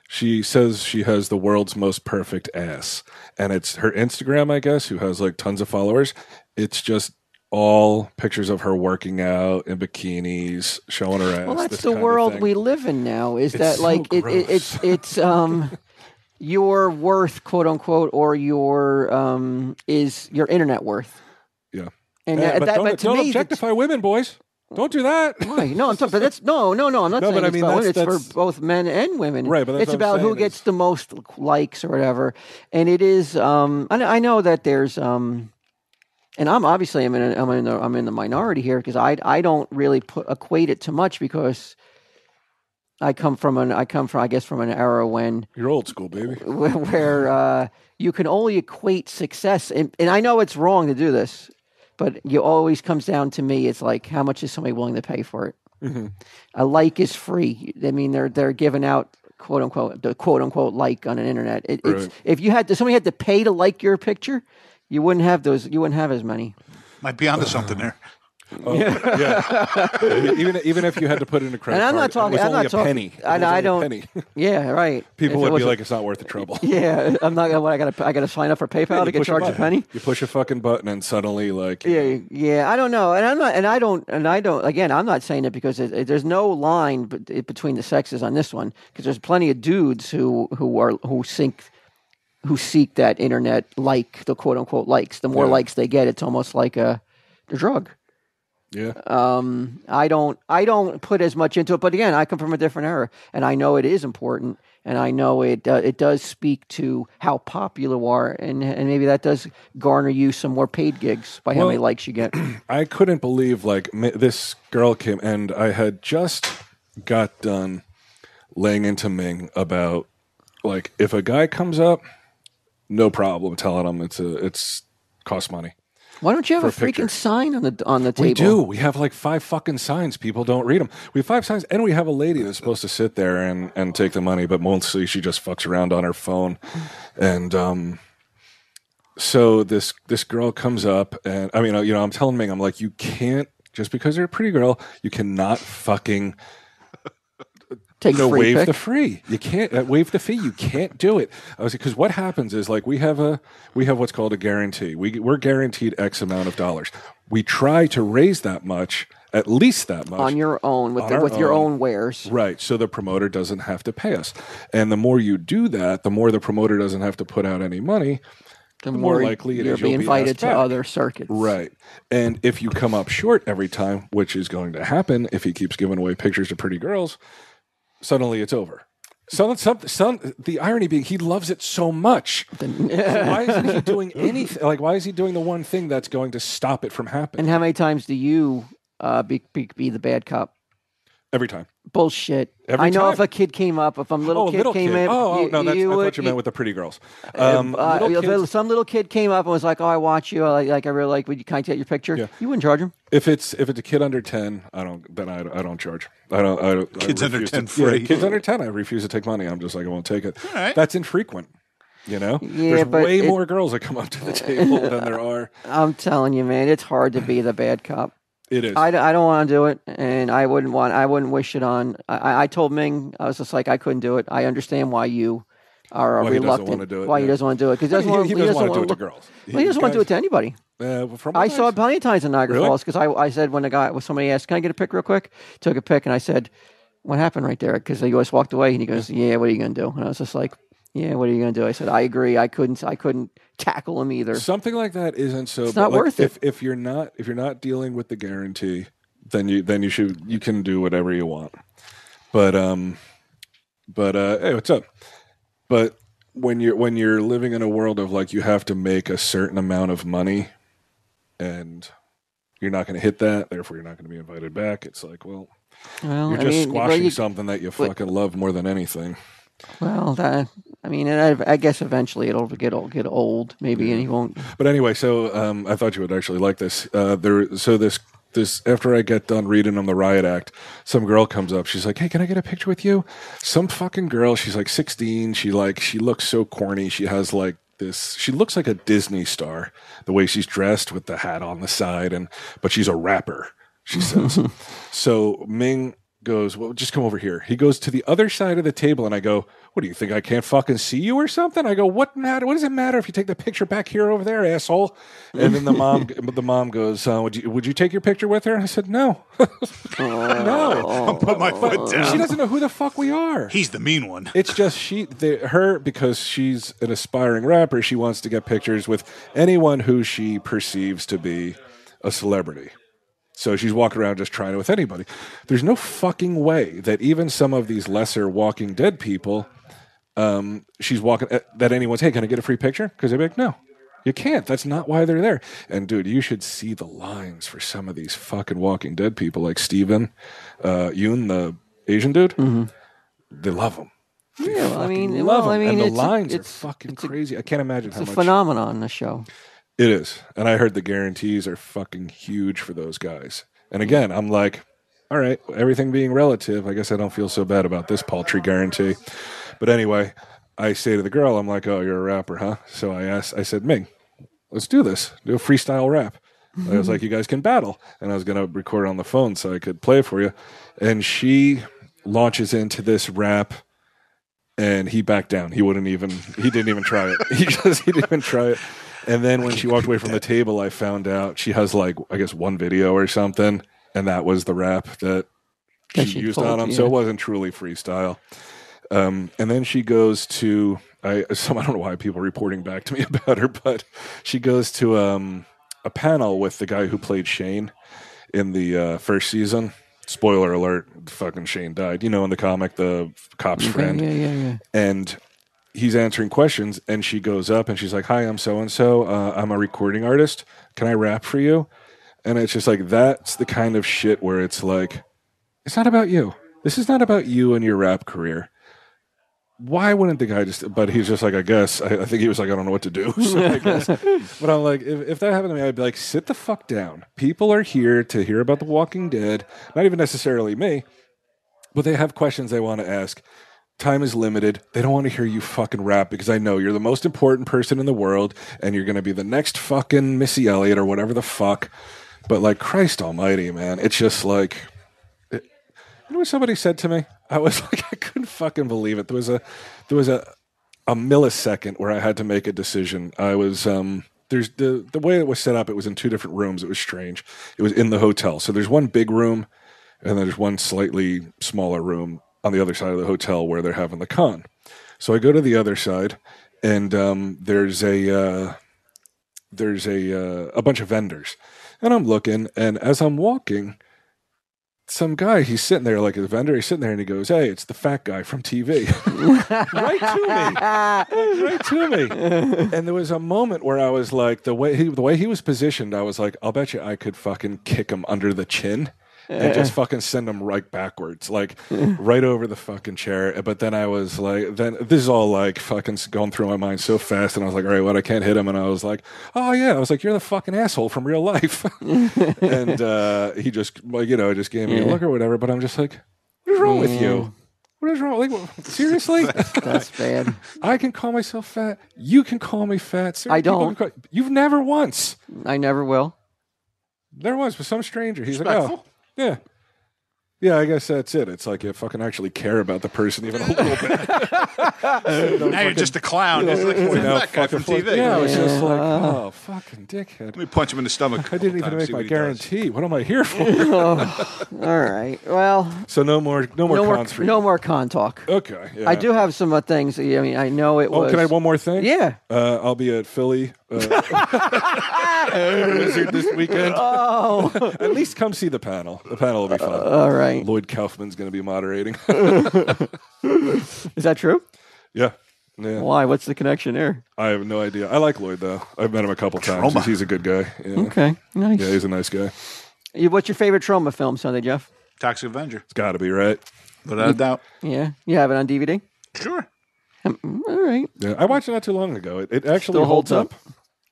She says she has the world's most perfect ass. And it's her Instagram, I guess, who has like tons of followers. It's just all pictures of her working out in bikinis, showing her ass. Well, that's the world we live in now. Is that so like it's your worth, quote unquote, or your is your internet worth? Yeah. And but don't me, objectify women, boys. Don't do that. Why? No, I'm talking. But that's no. I'm not saying but I it's mean, about women. that's It's for both men and women. Right, but that's it's what I'm about who saying gets the most likes or whatever. And it is. I know that there's. And I'm obviously I'm in the minority here because I don't really equate it to much because I come from an era when You're old school, baby. where you can only equate success, and I know it's wrong to do this, But it always comes down to me. It's like, how much is somebody willing to pay for it? A like is free. I mean, they're giving out quote unquote the quote unquote like on an internet. It's if you had to, somebody had to pay to like your picture, you wouldn't have those. You wouldn't have as many. Might be onto something there. Oh, yeah. even if you had to put in a credit And I'm card, not talking. it was I'm only not a talking. penny. It I was only a don't. penny. Yeah, right. People If it would be was a- like, it's not worth the trouble. Yeah, I'm not. What I got to sign up for PayPal to You get push charged a button. penny. You push a fucking button and suddenly like Yeah. I don't know, and I'm not, and I don't. Again, I'm not saying it because there's no line between the sexes on this one, because there's plenty of dudes who seek that internet like, the quote unquote likes. The more likes they get, it's almost like a drug. Yeah. I don't put as much into it, but again, I come from a different era, and I know it is important, and I know it does speak to how popular you are, and maybe that does garner you some more paid gigs by how many likes you get. I couldn't believe like this girl came, and I had just got done laying into Ming about like, if a guy comes up, no problem telling him it's costs money. Why don't you have a For a picture. freaking sign on the table? We do. We have like 5 fucking signs. People don't read them. We have 5 signs, and we have a lady that's supposed to sit there and take the money, but mostly she just fucks around on her phone. And so this girl comes up, and I mean, I'm telling Ming, I'm like, you can't, just because you're a pretty girl, you cannot fucking Take a free waive pic. the free. You can't waive the fee. You can't do it. I was because what happens is like we have what's called a guarantee. We're guaranteed X amount of dollars. We try to raise that much, at least that much, on your own with your own wares. right? So the promoter doesn't have to pay us. And the more you do that, the more the promoter doesn't have to put out any money. The more likely it you're is you'll being be invited asked to back. other circuits. Right. And if you come up short every time, which is going to happen if he keeps giving away pictures to pretty girls, suddenly it's over. The irony being he loves it so much. So why isn't he doing anything? Like, why is he doing the one thing that's going to stop it from happening? And how many times do you be the bad cop? Every time. Bullshit. Every I know time. if a kid came up, if a little kid came in. Oh, no, I would, thought you meant with the pretty girls. if some little kid came up and was like, "Oh, I watch you. I really like. Would you kind of take your picture?" Yeah. You wouldn't charge him. If it's a kid under 10, I don't charge. I don't. Kids I under refuse 10 to, free. Yeah, kids under 10, I refuse to take money. I'm just like, I won't take it. All right. That's infrequent. You know, Yeah, there's but way it- more girls that come up to the table than there are. I'm telling you, man, it's hard to be the bad cop. It is. I don't want to do it, and I wouldn't wish it on. I told Ming, I was just like, I couldn't do it. I understand why you are Why he doesn't reluctant. wanna do it, why he yeah. doesn't want to do it because he doesn't want to do it to look- girls. Well, he doesn't want to do it to anybody. From I saw it plenty of times in Niagara Really? Falls because I said when somebody asked, "Can I get a pic real quick?" Took a pic, and I said, "What happened right there?" Because he always walked away, and he goes, "Yeah, what are you going to do?" And I was just like, "Yeah, what are you going to do?" I said, "I agree. I couldn't tackle him either." Something like that isn't so. It's not like, worth it. If you're not dealing with the guarantee, then you can do whatever you want. But hey, what's up? But when you're living in a world of like you have to make a certain amount of money, and you're not going to hit that, therefore you're not going to be invited back. It's like, well, Well, you're just squashing something that you fucking love more than anything. Well, I guess eventually it'll get old, maybe, and he won't. But anyway, so I thought you would actually like this. This after I get done reading on the Riot Act, some girl comes up. She's like, "Hey, can I get a picture with you?" Some fucking girl. She's like 16. She looks so corny. She has like this. She looks like a Disney star. The way she's dressed with the hat on the side, but she's a rapper. She says. So Ming goes, "Well, just come over here." He goes to the other side of the table, and I go, "What do you think? I can't fucking see you or something?" I go, "What does it matter if you take the picture back here over there, asshole?" And then the mom goes, "Would you take your picture with her?" And I said, "No, no." I'll put my foot down. She doesn't know who the fuck we are. He's the mean one. It's just her because she's an aspiring rapper. She wants to get pictures with anyone who she perceives to be a celebrity. So she's walking around just trying it with anybody. There's no fucking way that even some of these lesser Walking Dead people, she's walking, that anyone's, "Hey, can I get a free picture?" Because they'd be like, "No, you can't. That's not why they're there." And dude, you should see the lines for some of these fucking Walking Dead people, like Steven Yeun, the Asian dude. Mm-hmm. They love him. Yeah, well, I mean, Love him. And the it's lines are it's fucking crazy. I can't imagine how a much. phenomenon. The show. It is. And I heard the guarantees are fucking huge for those guys. And again, I'm like, all right, everything being relative, I guess I don't feel so bad about this paltry guarantee. But anyway, I say to the girl, I'm like, oh, you're a rapper, huh? So I said, Ming, let's do this. Do a freestyle rap. I was like, you guys can battle. And I was going to record it on the phone so I could play it for you. And she launches into this rap. And he backed down. He didn't even try it. He didn't even try it. And then when she walked away from the table, I found out she has like, I guess, one video or something. And that was the rap that she used on him. Yeah. So it wasn't truly freestyle. And then she goes to, I don't know why people are reporting back to me about her, but she goes to a panel with the guy who played Shane in the first season. Spoiler alert, fucking Shane died. You know, in the comic, the cop's friend. Yeah. And he's answering questions, and she goes up, and she's like, hi, I'm so-and-so. I'm a recording artist. Can I rap for you? And it's just like, that's the kind of shit where it's like, it's not about you. This is not about you and your rap career. Why wouldn't the guy just, but he's just like, I guess, I think he was like, I don't know what to do. So I guess, but I'm like, if that happened to me, I'd be like, sit the fuck down. People are here to hear about The Walking Dead. Not even necessarily me, but they have questions they want to ask. Time is limited. They don't want to hear you fucking rap because I know you're the most important person in the world and you're going to be the next fucking Missy Elliott or whatever the fuck. But like, Christ almighty, man. It's just like, you know what somebody said to me? I was like, I couldn't fucking believe it. There was a millisecond where I had to make a decision. I was there's the way it was set up. It was in two different rooms. It was strange. It was in the hotel. So there's one big room, and then there's one slightly smaller room on the other side of the hotel where they're having the con. So I go to the other side, and there's a bunch of vendors, and I'm looking, and as I'm walking, some guy, he's sitting there like a vendor. He's sitting there and he goes, hey, it's the fat guy from TV. Right to me. And there was a moment where I was like, the way he was positioned, I was like, I'll bet you I could fucking kick him under the chin and just fucking send him right backwards, like right over the fucking chair. But then I was like, this is all like fucking going through my mind so fast. And I was like, all right, what? I can't hit him. And I was like, oh yeah. I was like, you're the fucking asshole from real life. And he just, like, you know, just gave me a look or whatever. But I'm just like, what is wrong with you? What is wrong? Like, seriously? That's bad. I can call myself fat. You can call me fat. Certain I don't. You've never once. I never will. There was with some stranger. He's like, oh. Yeah. Yeah, I guess that's it. It's like you fucking actually care about the person even a little bit. Now you're just a clown. It's like, that guy from TV. Yeah, I was just like, oh, fucking dickhead. Let me punch him in the stomach. I didn't even make my guarantee. What am I here for? All right. Well. So no more cons for you. No more con talk. Okay. Yeah. I do have some things. I mean, I know it was. Oh, can I have one more thing? Yeah. I'll be at Philly Wizard this weekend. Oh. At least come see the panel. The panel will be fun. All right. Lloyd Kaufman's going to be moderating. Is that true? Yeah. Why? What's the connection there? I have no idea. I like Lloyd, though. I've met him a couple times. He's a good guy. Yeah. Okay. Nice. Yeah, he's a nice guy. What's your favorite Trauma film, Sunday, Jeff? Toxic Avenger. It's got to be, right? Without a doubt. Yeah. You have it on DVD? Sure. All right. Yeah, I watched it not too long ago. It actually Still holds up.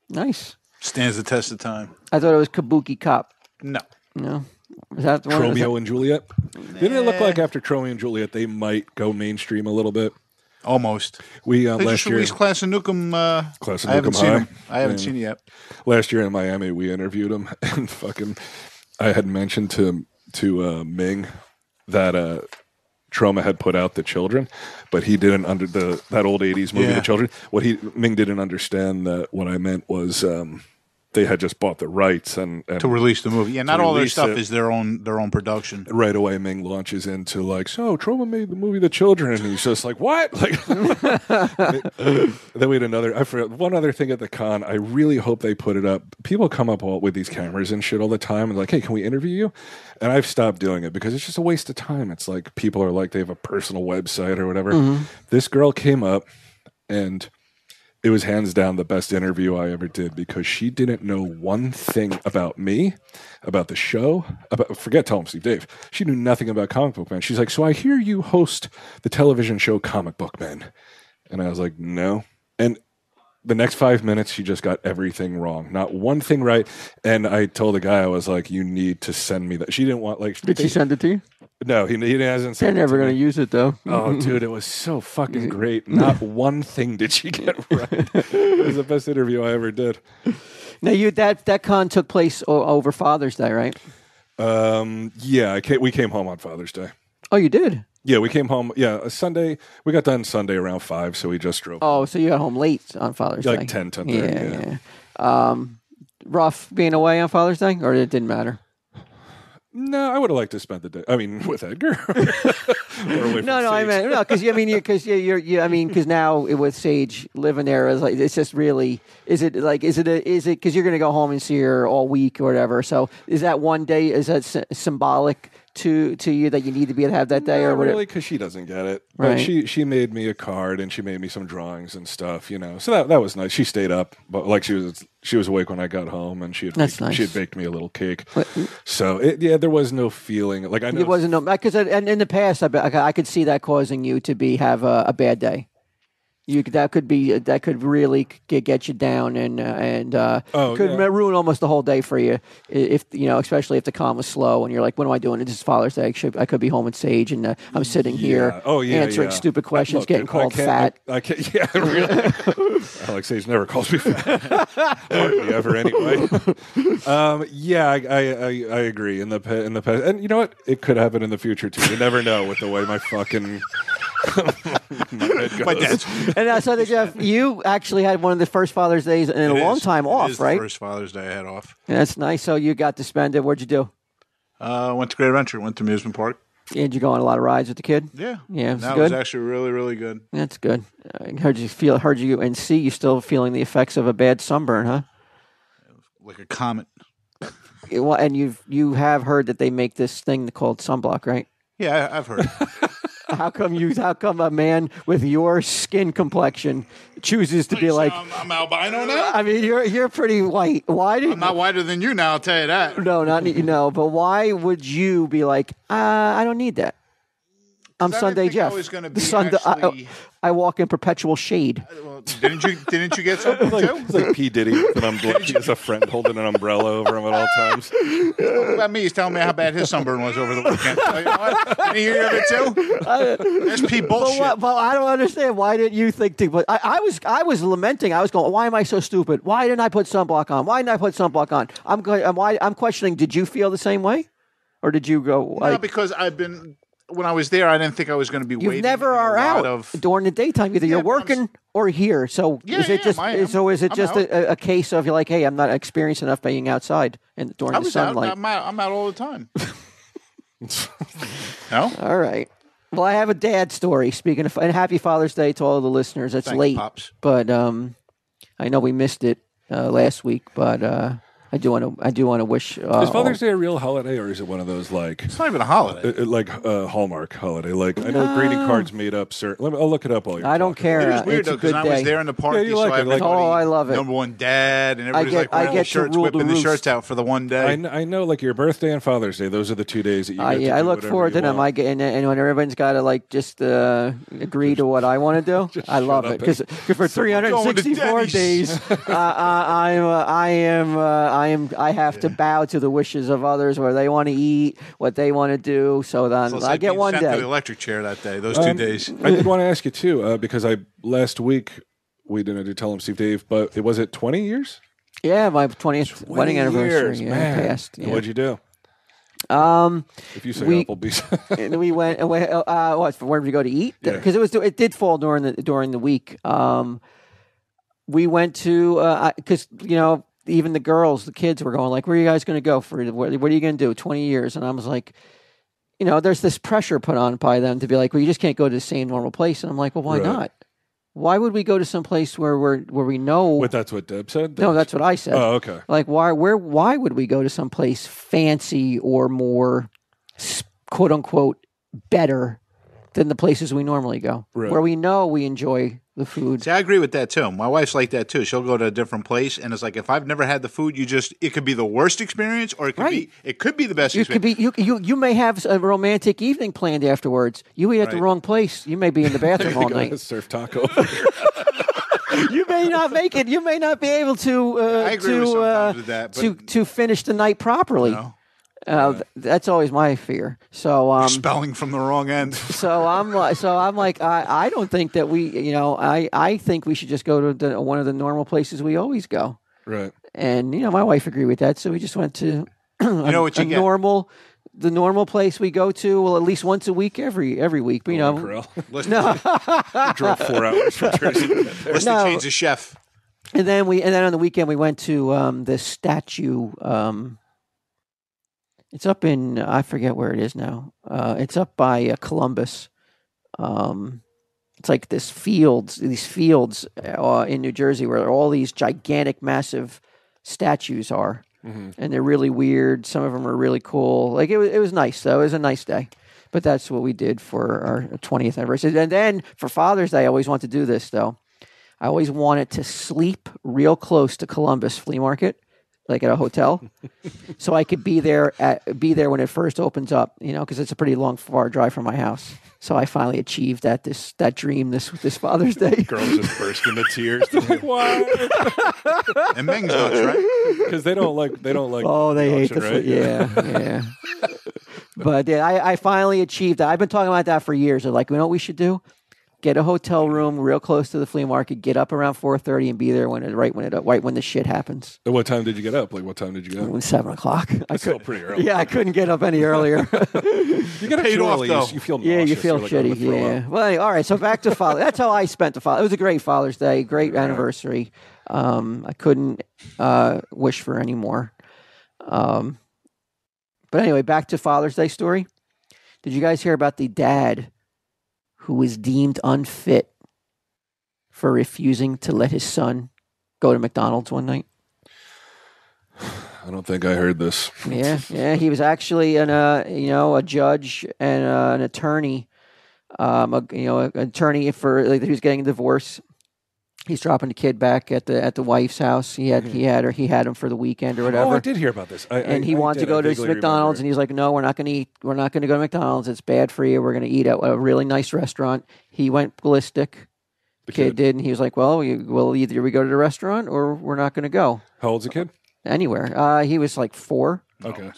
Nice. Stands the test of time. I thought it was Kabuki Cop. No. No. Is that the one? Romeo and Juliet? Didn't it look like after Romeo and Juliet they might go mainstream a little bit? Almost. We they last just year released Class of Nukem. Class of I haven't Nukem seen High. him. I haven't seen it yet. Last year in Miami, we interviewed him, and fucking, I had mentioned to Ming that Trauma had put out The Children, but he didn't that old '80s movie, The Children. Ming didn't understand that what I meant was they had just bought the rights and to release the movie. Yeah, not all their stuff is their own production. Right away, Ming launches into like, so Trauma made the movie The Children, and he's just like, what? Like, then we had I forgot one other thing at the con. I really hope they put it up. People come up with these cameras and shit all the time, and like, hey, can we interview you? And I've stopped doing it because it's just a waste of time. It's like people are like they have a personal website or whatever. Mm-hmm. This girl came up and. It was hands down the best interview I ever did because she didn't know one thing about me, about the show, forget Tell 'em Steve Dave. She knew nothing about Comic Book Man. She's like, so I hear you host the television show Comic Book Man. And I was like, no. And the next 5 minutes, she just got everything wrong. Not one thing right. And I told the guy, I was like, you need to send me that. She didn't want, like... Did she send it to you? No, he hasn't They're sent it never to going me. to use it, though. Oh, dude, it was so fucking great. Not one thing did she get right. It was the best interview I ever did. Now, that con took place over Father's Day, right? Yeah, we came home on Father's Day. Oh, you did? Yeah, we came home. Yeah, Sunday. We got done Sunday around 5, so we just drove. Oh, so you got home late on Father's Day. Like 10:30. Yeah. Rough being away on Father's Day, or it didn't matter? No, I would have liked to spend the day. I mean, with Edgar. Or away from No, I Sage. meant no, because because now with Sage living there is like it's just really is it because you're going to go home and see her all week or whatever. So is that one day? Is that symbolic to you that you need to be able to have that day or Not whatever? really, because she doesn't get it. But Right. she made me a card and she made me some drawings and stuff. So that was nice. She stayed up, but like she was awake when I got home, and she had baked me a little cake. So there was no feeling like I know It wasn't because and in the past I could see that causing you to have a bad day. That could really get you down and could ruin almost the whole day for you if especially if the con was slow and you're like, what am I doing? It's Father's Day. I could be home with Sage and I'm sitting here answering stupid questions, getting called fat. I can't. Yeah, really. Alex Sage never calls me fat. Hardly ever, anyway. I agree. In the past, and you know what? It could happen in the future too. You never know with the way my fucking. My head goes. My dad's And so Jeff, you actually had one of the first Father's Days in a long time off, right? The first Father's Day I had off. That's nice. So you got to spend it. What'd you do? Went to Great Adventure. Went to amusement park. Did you go on a lot of rides with the kid? Yeah. Yeah, That good. was actually really, really good. That's good. I heard you and see you still feeling the effects of a bad sunburn, huh? Like a comet. Well, and you have heard that they make this thing called sunblock, right? Yeah, I've heard. How come a man with your skin complexion chooses to be like? I'm albino now? I mean, you're pretty white. Why did I'm not whiter than you now, I'll tell you that. No, not but why would you be like? I don't need that. I'm I Sunday didn't think I Jeff. was gonna The be sun- actually- I walk in perpetual shade. Well, didn't you get something too? It's like P. Diddy with an umbrella. He has a friend holding an umbrella over him at all times. What about me? He's telling me how bad his sunburn was over the weekend. So, you know what? Did he hear of it too? That's P bullshit. But I don't understand. Why didn't you think to? But I was lamenting. I was going, why am I so stupid? Why didn't I put sunblock on? Why didn't I put sunblock on? I'm questioning. Did you feel the same way, or did you go? No, because when I was there, I didn't think I was going to be waiting. You never in a are lot out of. during the daytime. Either you're but I'm working or here. So Yeah, is it yeah, just? I am. So is it I'm just out. a case of you're like, hey, I'm not experienced enough being outside and during I the was out. sunlight. I'm out all the time. No? All right. Well, I have a dad story. Speaking of, and happy Father's Day to all the listeners. It's Thanks, late, Pops. but I know we missed it last week. But I do want to wish. Is Father's Day a real holiday, or is it one of those like It's not even a holiday. like Hallmark holiday? Like I know greeting cards made up certain. I'll look it up while you're. I don't talking. care. It was weird it's a though because good I was day. there in the party. Yeah, you so like I it, like- Oh, I love it. Number one dad, and everybody's I wearing get the to shirts, rule the whipping the roost. shirts out for the one day. I know, like your birthday and Father's Day. Those are the 2 days that you. Get to Yeah, I do look whatever forward you to them. want. And when everyone's got to like just agree to what I want to do, I love shut it up because for 364 Going to days, I have to bow to the wishes of others where they want to eat, what they want to do. So then So it's I like get being one sent to day. the electric chair that day. Those 2 days. I did want to ask you too, because last week we didn't tell him Steve Dave, but was it 20 years? Yeah, my 20th wedding 20 anniversary. years, Yeah, man. passed. And Yeah. what'd you do? If you say we- Applebee's, And we went. Where did we go to eat? Yeah. Because it did fall during the week. We went to because even the girls, the kids were going like, "Where are you guys going to go for? What are you going to do? 20 years?" And I was like, there's this pressure put on by them to be like, "Well, you just can't go to the same normal place." And I'm like, "Well, why Right. not? Why would we go to some place where we know?" But that's what Deb said. No, that's what I said. Oh, okay. Like, why would we go to some place fancy or more, quote unquote, better than the places we normally go, Right. where we know we enjoy the food? See, I agree with that too. My wife's like that too. She'll go to a different place, and it's like if I've never had the food, it could be the worst experience, or it could be the best You could experience. be you may have a romantic evening planned afterwards. You eat at the Right. wrong place. You may be in the bathroom all night. Surf taco. You may not make it. You may not be able to I agree with sometimes with that, but to finish the night properly. That's always my fear. So spelling from the wrong end. So I'm like I don't think that we I think we should just go to one of the normal places we always go. Right. And my wife agreed with that, so we just went to what you get? The normal place we go to, well, at least once a week, every week. But, Drove 4 hours from Jersey. Let's change the chef. And then on the weekend we went to the statue. It's up in I forget where it is now. It's up by Columbus. It's like these fields in New Jersey where all these gigantic, massive statues are. Mm-hmm. And they're really weird. Some of them are really cool. Like it was nice though. It was a nice day. But that's what we did for our 20th anniversary. And then for Father's Day, I always wanted to do this though. I always wanted to sleep real close to Columbus Flea Market, like at a hotel, so I could be there when it first opens up. Because it's a pretty far drive from my house. So I finally achieved that dream this Father's Day. Girls just burst into tears. They're like, why? And Meng's nuts, right? Because they don't like. Oh, they hate auction, right? Yeah. But yeah, I finally achieved that. I've been talking about that for years. They're like, you know what we should do? Get a hotel room real close to the flea market. Get up around 4:30 and be there right when the shit happens. At what time did you get up? Like what time did you go? 7:00. That's still pretty early. Yeah, I couldn't get up any earlier. You get up too early. You feel nauseous. Yeah, you feel shitty. Yeah. Well, all right. So back to Father. That's how I spent the Father. It was a great Father's Day. Great anniversary. I couldn't wish for any more. But anyway, back to Father's Day story. Did you guys hear about the dad who was deemed unfit for refusing to let his son go to McDonald's one night? I don't think I heard this. Yeah. He was actually a judge and an attorney. An attorney for he was getting a divorce. He's dropping the kid back at the wife's house. He had him for the weekend or whatever. Oh, I did hear about this. He wanted to go to McDonald's, and he's like, "No, we're not going to eat. We're not going to go to McDonald's. It's bad for you. We're going to eat at a really nice restaurant." He went ballistic. The kid did, and he was like, "Well, either we go to the restaurant or we're not going to go." How old's the kid? Anywhere. He was like 4. Okay.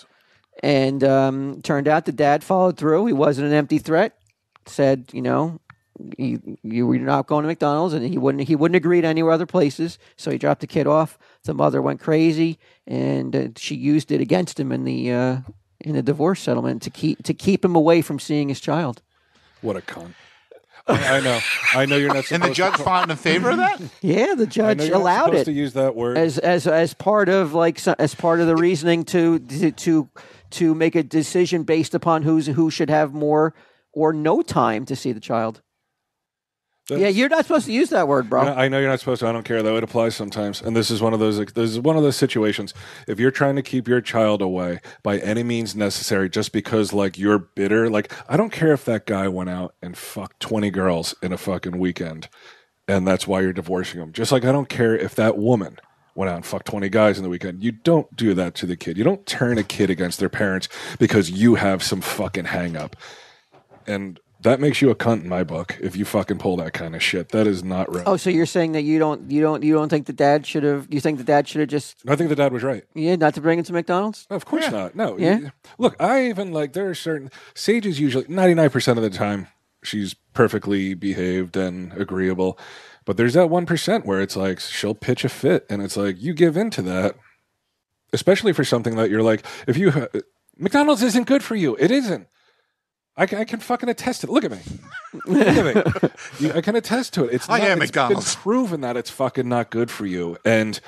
And turned out the dad followed through. He wasn't an empty threat. Said, you were not going to McDonald's, and he wouldn't agree to any other places. So he dropped the kid off. The mother went crazy, and she used it against him in the divorce settlement to keep him away from seeing his child. What a cunt! I know you're not supposed. And the judge found in favor of that. Yeah, the judge allowed it to use that word as part of the reasoning to make a decision based upon who should have more or no time to see the child. You're not supposed to use that word, bro. I know you're not supposed to. I don't care though. It applies sometimes, and this is one of those situations. If you're trying to keep your child away by any means necessary, just because you're bitter, I don't care if that guy went out and fucked 20 girls in a fucking weekend, and that's why you're divorcing him. Just like I don't care if that woman went out and fucked 20 guys in the weekend. You don't do that to the kid. You don't turn a kid against their parents because you have some fucking hang up. And that makes you a cunt in my book if you fucking pull that kind of shit. That is not right. Oh, so you're saying that you don't think the dad should have? You think the dad should have just? I think the dad was right. Yeah, not to bring him to McDonald's. Of course not. No. Yeah. Look, I even there are certain Sage is usually 99% of the time she's perfectly behaved and agreeable, but there's that 1% where it's she'll pitch a fit, and it's you give in to that, especially for something that you're if you McDonald's isn't good for you. It isn't. I can fucking attest to it. Look at me. I can attest to it. It's McDonald's. Been proven that it's fucking not good for you. And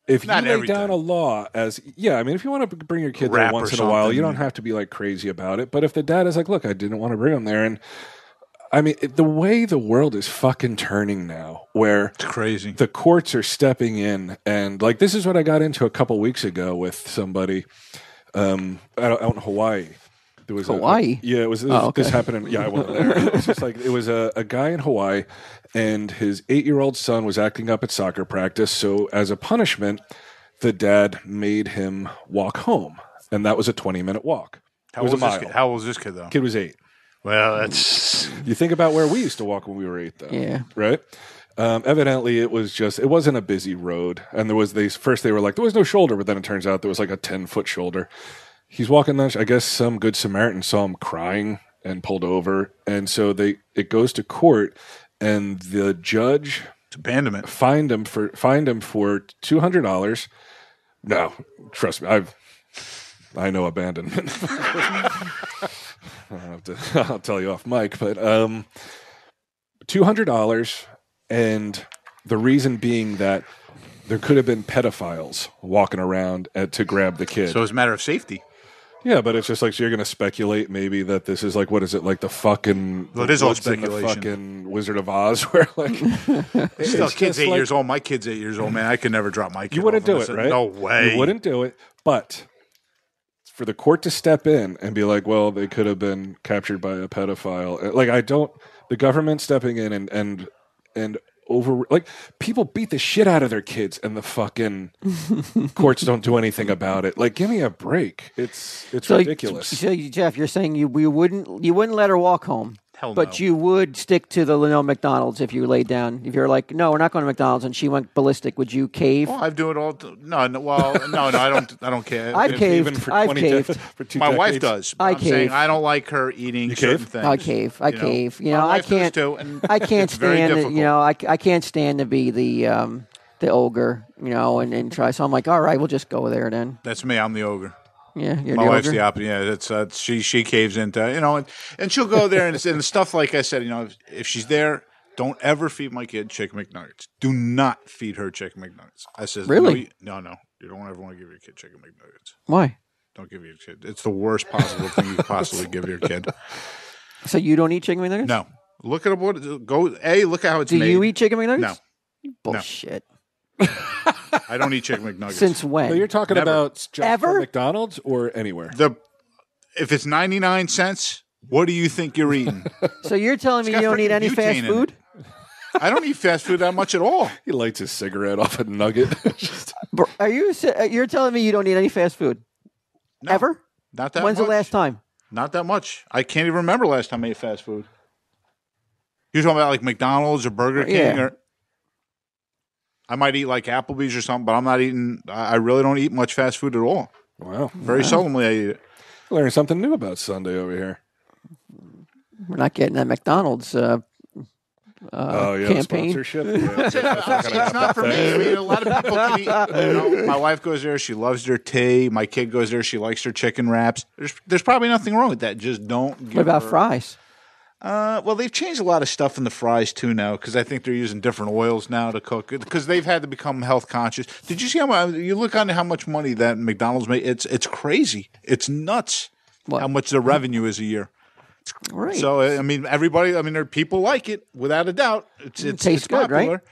if you lay down a law if you want to bring your kid there once in a while, you don't have to be crazy about it. But if the dad is look, I didn't want to bring him there. And I mean, the way the world is fucking turning now, where it's crazy. The courts are stepping in. And this is what I got into a couple weeks ago with somebody out in Hawaii. It was Hawaii. It was. This happened. I wasn't there. It was just it was a guy in Hawaii, and his 8-year-old son was acting up at soccer practice. So as a punishment, the dad made him walk home, and that was a 20-minute walk. How old was this kid though? Kid was 8. Well, that's you think about where we used to walk when we were 8, though. Yeah. Right. Evidently, it wasn't a busy road, and they were like there was no shoulder, but then it turns out there was like a 10-foot shoulder. He's walking down. I guess some good Samaritan saw him crying and pulled over, and so it goes to court, and the judge It's abandonment. fined him for $200. No, trust me, I know abandonment. I'll tell you off mic, but $200, and the reason being that there could have been pedophiles walking around to grab the kid. So it's a matter of safety. Yeah, but it's just like, so you're going to speculate maybe that this is like, what is it, like the fucking... Well, it is all woods in speculation. The fucking Wizard of Oz, where like... Still, it's kid's just 8 like- years old. My kid's 8 years old, man. I could never drop my kid You wouldn't off do on it, this. right? No way. You wouldn't do it, but for the court to step in and be like, well, they could have been captured by a pedophile. Like, the government stepping in and over, like, people beat the shit out of their kids and the fucking courts don't do anything about it. Like, give me a break. It's ridiculous. So, Jeff, you're saying you wouldn't let her walk home, Hell but no. you would stick to the McDonald's if you laid down. If you're like, no, we're not going to McDonald's, and she went ballistic, would you cave? Well, I do it all. No, I don't care. I've caved. Even for I've 20 caved. for 2 My wife decades. does. I I'm saying cave. I don't like her eating You certain cave? things. I cave. I you know. cave. You know, My I wife does can't. too, and I can't it's very stand it. difficult. You know, I can't stand to be the ogre. You know, and try. So I'm like, all right, we'll just go there then. That's me. I'm the ogre. Yeah, you're My the wife's ogre. the opposite. Yeah, that's she caves into and she'll go there and stuff like I said. If she's there, don't ever feed my kid chicken McNuggets. Do not feed her chicken McNuggets. I says Really? No, you don't ever want to give your kid chicken McNuggets. Why? Don't give your kid. It's the worst possible thing you could possibly give your kid. So you don't eat chicken McNuggets? No, look at what look at how it's Do made. you eat chicken McNuggets? No. Bullshit. I don't eat chicken McNuggets. Since when? So you're talking Never. about just Ever? for McDonald's or anywhere? If it's 99 cents, what do you think you're eating? So you're telling me It's you got don't eat freaking any butane fast in it. food? I don't eat fast food that much at all. He lights his cigarette off a nugget. Just- Are you're telling me you don't eat any fast food? No, Ever? Not that When's much. the last time? Not that much. I can't even remember last time I ate fast food. You're talking about like McDonald's or Burger King Yeah. or I might eat like Applebee's or something, but I'm not eating. I really don't eat much fast food at all. wow. Very seldomly I eat it. Learning something new about Sunday over here. We're not getting that McDonald's Oh, yeah, the campaign. sponsorship. It's not for me. I mean, a lot of people can eat. My wife goes there. She loves their tea. My kid goes there. She likes their chicken wraps. There's probably nothing wrong with that. Just don't. Give What about her- fries? Well, they've changed a lot of stuff in the fries too now because I think they're using different oils now to cook it because they've had to become health conscious. Did you see how much, you look on how much money that McDonald's made? It's crazy. It's nuts What? how much their revenue is a year. Right. So I mean, everybody. I mean, there are people like it without a doubt. It's tastes good, right? popular.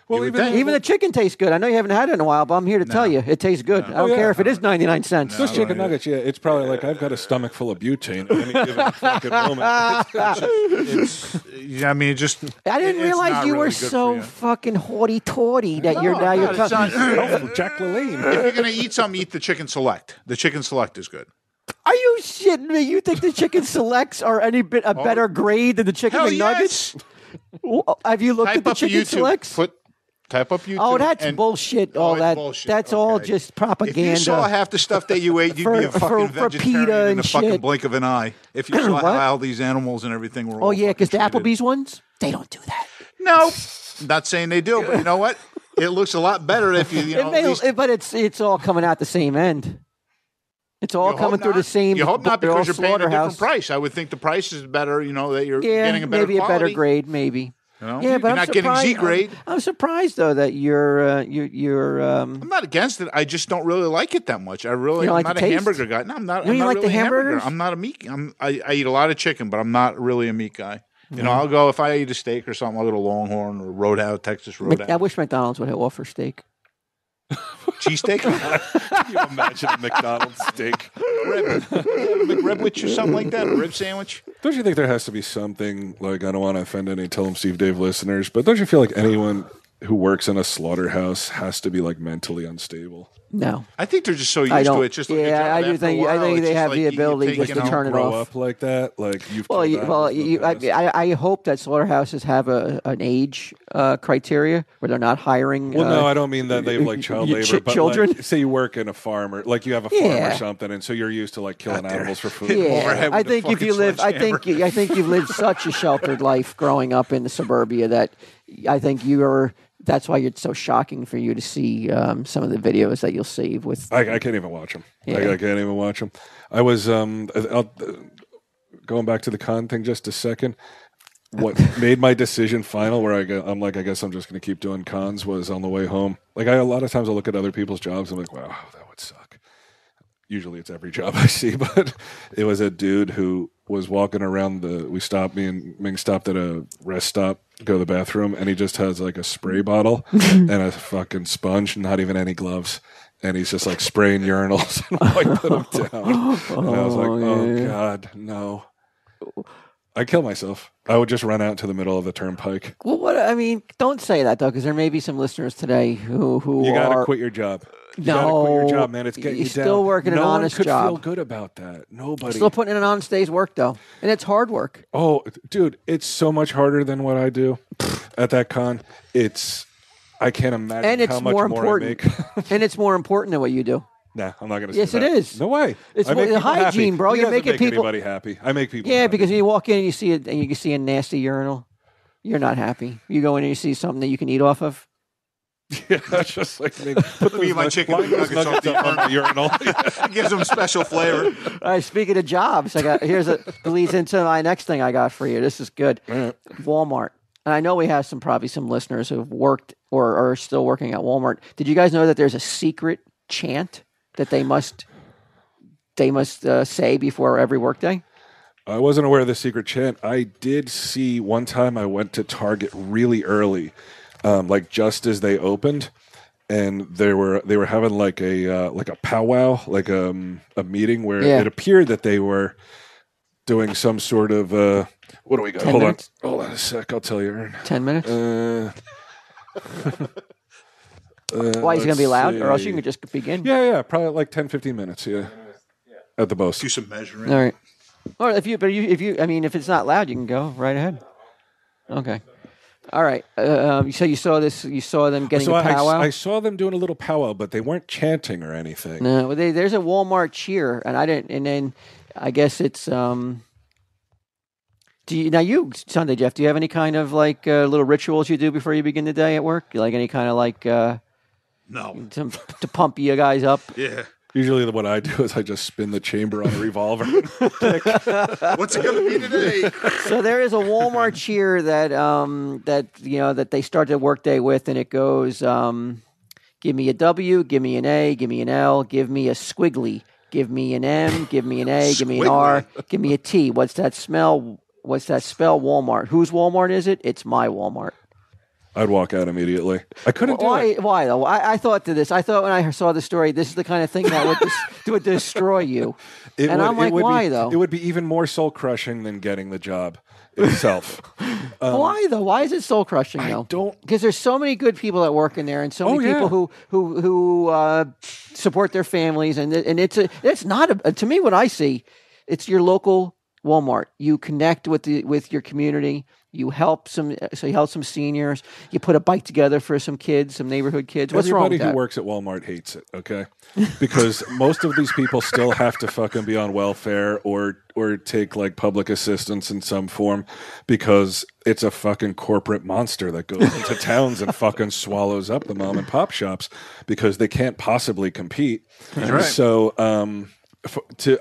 Well, You would think. Even the chicken tastes good. I know you haven't had it in a while, but I'm here to tell you it tastes good. I don't yeah. care if it is 99 cents. Those chicken nuggets, yeah, it's probably like I've got a stomach full of butane at any given fucking moment. Yeah, I mean, it just. I didn't it's realize not you really were good for so you. fucking haughty-taughty that you're No, now you're God, it's not- Oh, Jack LaLanne. If you're gonna eat something, eat the chicken select. The chicken select is good. Are you shitting me? You think the chicken selects are any bit a better grade than the chicken Hell McNuggets? yes. Well, have you looked Type at the up chicken YouTube. selects? Type up YouTube. Oh, that's and bullshit. Oh, All it's that. bullshit. That's all Okay. just If propaganda. you saw half the stuff that you ate, you'd be a For- fucking for vegetarian PETA in and the fucking shit. blink of an eye. If you saw What? how all these animals and everything were. Oh all yeah, because the fucking treated. Applebee's ones they don't do that. No, not saying they do, but you know what? It looks a lot better if you know. At least, But it's all coming out the same end. It's all you coming hope through the not. same. You hope not they're all because you're paying a different slaughterhouse. price. I would think the price is better. You know that you're Yeah, getting a better maybe quality. a better grade, maybe. You know? Yeah, but you're I'm not getting surprised. Z grade. I'm surprised though that you're. I'm not against it. I just don't really like it that much. I really, You don't I'm like not the a taste? hamburger guy. No, I'm not. You I'm don't not like the really a hamburger. hamburgers? I'm not a meat. I eat a lot of chicken, but I'm not really a meat guy. You Mm-hmm. know, I'll go if I eat a steak or something. I'll go to Longhorn or Roadhouse, Texas I Roadhouse. wish McDonald's would offer steak. Cheesesteak, Can you imagine a McDonald's steak? rib, McRibwich or something like that. A rib sandwich. Don't you think there has to be something, like, I don't want to offend any Tell 'em Steve Dave listeners, but don't you feel like anyone who works in a slaughterhouse has to be, like, mentally unstable? No. I think they're just so I used to don't. it. It's just like a Yeah, job. I do After a think. I while, think it's they just have like the you ability take, just you to know, turn it grow off. up like that. Like you've Well, killed you, well, animals in the you, past. I hope that slaughterhouses have an age criteria where they're not hiring. Well, no, I don't mean that they have like child labor, but children. like, say you work in a farm or like you have a farm Yeah. or something, and so you're used to like killing animals for food. Hit 'em over the head I with a think if fucking you live, I sledgehammer. think you've lived such a sheltered life growing up in the suburbia that I think you're. That's why it's so shocking for you to see some of the videos that you'll see with. I can't even watch them. Yeah. I can't even watch them. I was going back to the con thing just a second. What made my decision final, where I'm like, I guess I'm just going to keep doing cons, was on the way home. Like a lot of times I look at other people's jobs, and I'm like, wow, that would suck. Usually it's every job I see, but it was a dude who was walking around me and Ming stopped at a rest stop, go to the bathroom, and he just has like a spray bottle and a fucking sponge, not even any gloves. And he's just like spraying urinals and wiping them down. And I was like, oh God, no. I'd kill myself. I would just run out to the middle of the turnpike. Well, what I mean, don't say that though, because there may be some listeners today who You got to are quit your job. You No, got to quit your job, man. It's getting you're you still down. working an no honest one could job. feel good about that. Nobody. still putting in an honest day's work though, and it's hard work. Oh, dude, it's so much harder than what I do at that con. I can't imagine And it's how much more more important. I make. And it's more important than what you do. Nah, I'm not going to. Yes, say it that. is. No way. It's I make the people hygiene, happy. bro. He You're doesn't making make people- anybody happy. I make people. Yeah, happy. because you walk in and you see it, and you can see a nasty urinal. You're not happy. You go in and you see something that you can eat off of. yeah, it's just like put me and my chicken line those nuggets off nuggets the up on the urinal. It gives them special flavor. All right, speaking of jobs, that leads into my next thing I got for you. This is good. Walmart. And I know we have probably some listeners who've worked or are still working at Walmart. Did you guys know that there's a secret chant that they must say before every workday? I wasn't aware of the secret chant. I did see one time I went to Target really early, like just as they opened, and they were having like a powwow, like a meeting where Yeah. it appeared that they were doing some sort of what do we got? 10 Hold minutes? on, hold on a sec. I'll tell you. 10 minutes? Why is it going to be let's loud? Or else see. you can just begin. Yeah, probably like 10, 15 minutes. Yeah, at the most. Do some measuring. All right. Or if if it's not loud, you can go right ahead. Okay. All right. So you saw this. You saw them getting So a powwow. I saw them doing a little powwow, but they weren't chanting or anything. No, well, there's a Walmart cheer, and I didn't. And then I guess it's. Sunday, Jeff? Do you have any kind of like little rituals you do before you begin the day at work? Like any kind of like No. to pump you guys up? Yeah. Usually, what I do is I just spin the chamber on a revolver. What's it going to be today? So there is a Walmart cheer that that they start their workday with, and it goes, "Give me a W, give me an A, give me an L, give me a squiggly, give me an M, give me an A, give me an R, give me a T. What's that smell? What's that spell? Walmart. Whose Walmart is it? It's my Walmart. I'd walk out immediately. I couldn't do it. Why though? I thought to this. I thought when I saw the story, this is the kind of thing that would destroy you. I'm like, why though? It would be even more soul crushing than getting the job itself. Why though? Why is it soul crushing though? don't- Because there's so many good people that work in there, and so many yeah. people who support their families, and it's not to me what I see. It's your local Walmart. You connect with your community. You help some seniors. You put a bike together for some kids, some neighborhood kids. What's wrong Everybody with who that? works at Walmart hates it, okay? Because most of these people still have to fucking be on welfare or take like public assistance in some form because it's a fucking corporate monster that goes into towns and fucking swallows up the mom and pop shops because they can't possibly compete. right. So,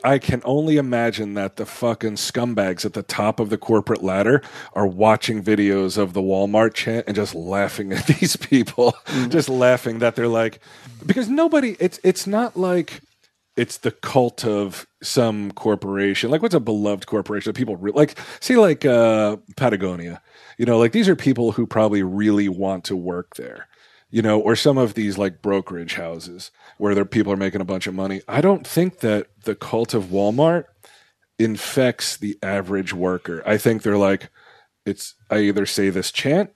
I can only imagine that the fucking scumbags at the top of the corporate ladder are watching videos of the Walmart chant and just laughing at these people, just laughing that they're like, because nobody, it's not like it's the cult of some corporation. Like what's a beloved corporation that people like, say like Patagonia, like these are people who probably really want to work there. Or some of these like brokerage houses where people are making a bunch of money. I don't think that the cult of Walmart infects the average worker. I think they're like, I either say this chant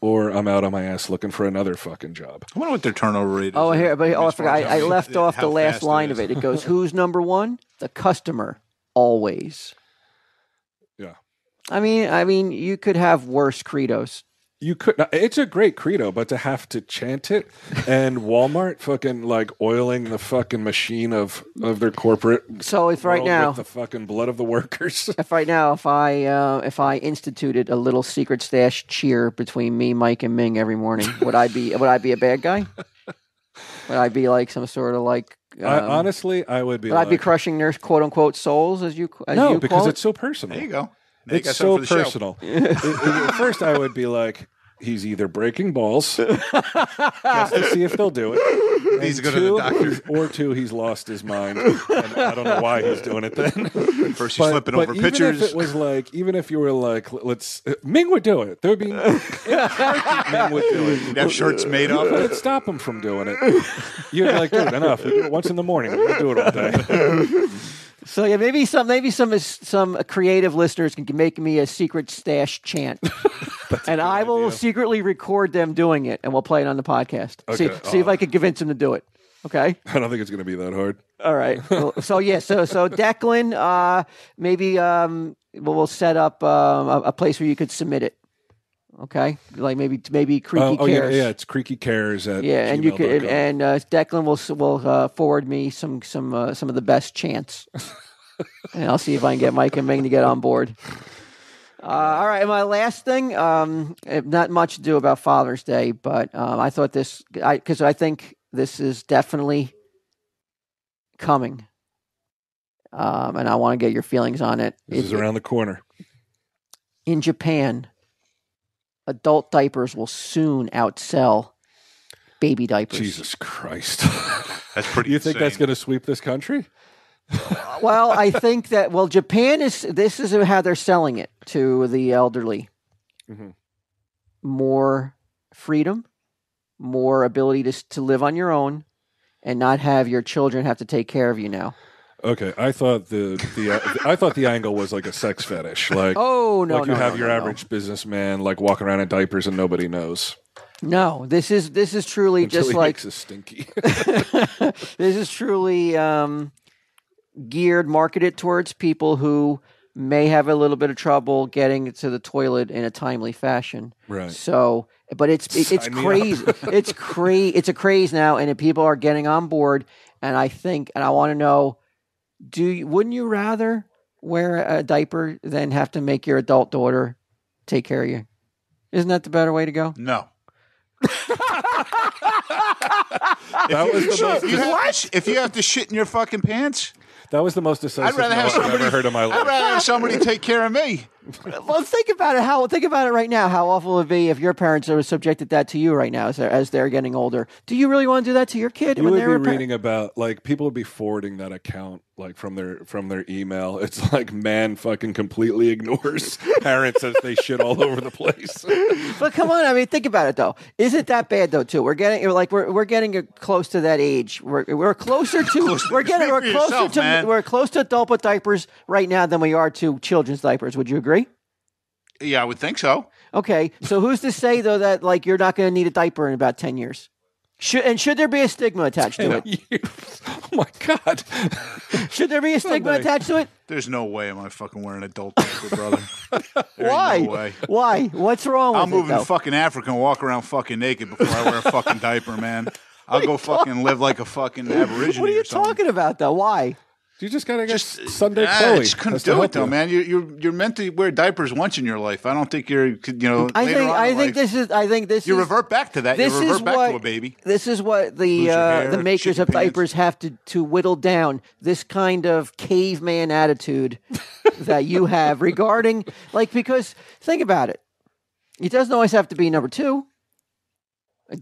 or I'm out on my ass looking for another fucking job. I wonder what their turnover rate is. Oh, here, but I as far forgot. as I how- left off the how last fast line is. of it. It goes, "Who's number one? The customer, always." Yeah. I mean, you could have worse credos. You could not, it's a great credo, but to have to chant it and Walmart fucking like oiling the fucking machine of their corporate So if right world now, with the fucking blood of the workers. if I instituted a little secret stash cheer between me, Mike, and Ming every morning, would I be a bad guy? Would I be like some sort of like? Honestly, I would be. Would I be crushing their quote unquote souls as you because call it's so personal. There you go. Now you got It's so something for the show. personal. At first, I would be like, he's either breaking balls just to see if they'll do it. Needs to go to the doctor. Or two, he's lost his mind. And I don't know why he's doing it then. First, you're slipping over even pitchers. if it was like, even if you were like, Ming would do it. There would be Ming would do it. You'd have shirts made up. It'd stop him from doing it. You'd be like, dude, enough. We do it once in the morning. We do it all day. So yeah, maybe some creative listeners can make me a secret stash chant, and I will secretly record them doing it, and we'll play it on the podcast. Okay. See if I can convince them to do it. Okay. I don't think it's going to be that hard. All right. So Declan, maybe we'll set up a place where you could submit it. Okay, like maybe Creaky Cares. Yeah, it's Creaky Cares at and you could gmail.com. and Declan will forward me some of the best chants, and I'll see if I can get Mike and Ming to get on board. All right, and my last thing, not much to do about Father's Day, but I thought because I think this is definitely coming, and I want to get your feelings on it. This is around the corner. In Japan, adult diapers will soon outsell baby diapers. Jesus Christ. That's pretty. You think that's insane. going to sweep this country? Well, I think that Japan this is how they're selling it to the elderly. Mm-hmm. More freedom, more ability to live on your own, and not have your children have to take care of you now. Okay, I thought I thought the angle was like a sex fetish, like you have your average businessman like walking around in diapers and nobody knows. No, this is truly Until just he like makes a stinky. this is truly marketed towards people who may have a little bit of trouble getting to the toilet in a timely fashion. Right. So, but it's Sign me crazy. It's a craze now, and people are getting on board. And I want to know. Wouldn't you rather wear a diaper than have to make your adult daughter take care of you? Isn't that the better way to go? No. That was the most. If you have to shit in your fucking pants, That was the most decisive I'd rather have no I've somebody. ever heard in my I'd life. rather have somebody take care of me. Well, think about it. Think about it right now. How awful it would be if your parents are subjected that to you right now as they're getting older. Do you really want to do that to your kid? You when would they're be reading about like people would be forwarding that account like from their email. It's like man fucking completely ignores parents as they shit all over the place. But come on, I mean, think about it though. Is it that bad though? Too, we're getting close to that age. We're closer to we're close to adult diapers right now than we are to children's diapers. Would you agree? Yeah, I would think so. Okay, so who's to say though that like you're not going to need a diaper in about 10 years? Should there be a stigma attached to it? Oh my god! Should there be a stigma Someday. attached to it? There's no way am I fucking wearing an adult diaper, brother. There Why? ain't no way. Why? What's wrong with I'll move it though? in fucking Africa and walk around fucking naked before I wear a fucking diaper, man. I'll go fucking live like a fucking Aborigine. What are you or something. talking about though? Why? You just gotta get Just Sunday I Chloe. just couldn't has to do help it though, you. man. You're meant to wear diapers once in your life. I don't think you're I later on in think life, this you is revert back to that. You this is revert back what to a baby. this is what Lose your hair, the makers shit your of pants. diapers have to whittle down this kind of caveman attitude that you have regarding because think about it. It doesn't always have to be number two.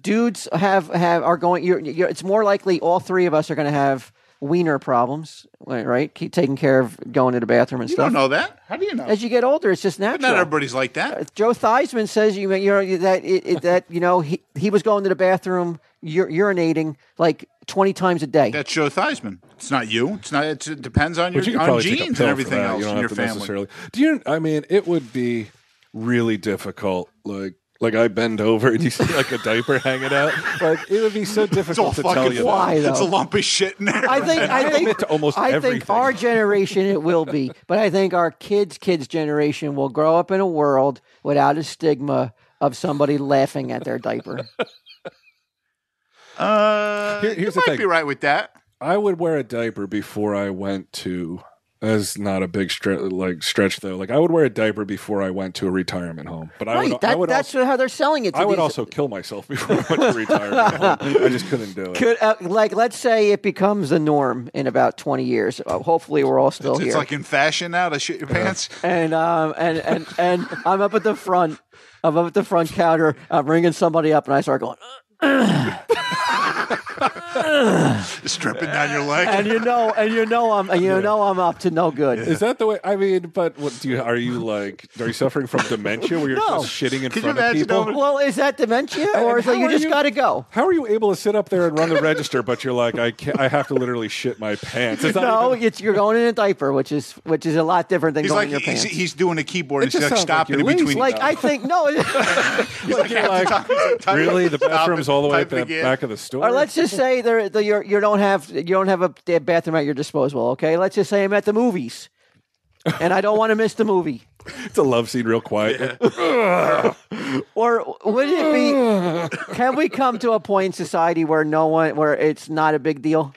Dudes are going. You're it's more likely all three of us are going to have wiener problems, right? Keep taking care of going to the bathroom and You stuff. don't know that. How do you know? As you get older, it's just natural. Not everybody's like that. Joe Theismann says he was going to the bathroom urinating like 20 times a day. That's Joe Theismann. It's not you. It's not. It depends on But you your can on probably take a genes pill and for everything that. else You don't in your have to family. necessarily. Do you? I mean, it would be really difficult. Like Like I bend over and you see like a diaper hanging out. Like it would be so difficult to tell you. why, that. though? It's a lump of shit in there. I think to almost I everything. think our generation it will be, but I think our kids' generation will grow up in a world without a stigma of somebody laughing at their diaper. Here's you the might thing. be right with that. I would wear a diaper before I went to. That's not a big stretch though. Like I would wear a diaper before I went to a retirement home. But I would that's how they're selling it. I would also kill myself before I went to retirement home. I just couldn't do it. Let's say it becomes the norm in about 20 years. Hopefully, we're all still here. It's like in fashion now to shit your pants. And I'm up at the front. I'm up at the front counter. I'm ringing somebody up, and I start going. Just dripping down your leg. And you know I'm up to no good. Is that the way? I mean, but what are you suffering from dementia where you're No. just shitting in Can you front of imagine people? though? Well, is that dementia, or is how that you are just you- got to go? How are you able to sit up there and run the register, but you're like, I have to literally shit my pants? It's not No, even- you're going in a diaper, which is a lot different than He's going like in your pants. he's doing a keyboard and just he's like sounds like stopping you're in between. lazy. Like I think no, He's like, you're like, really, the bathroom's all the way at the again. back of the store. or let's just say you don't have a bathroom at your disposal. Okay, let's just say I'm at the movies, and I don't want to miss the movie. It's a love scene, real quiet. Or would it be? Can we come to a point in society where it's not a big deal?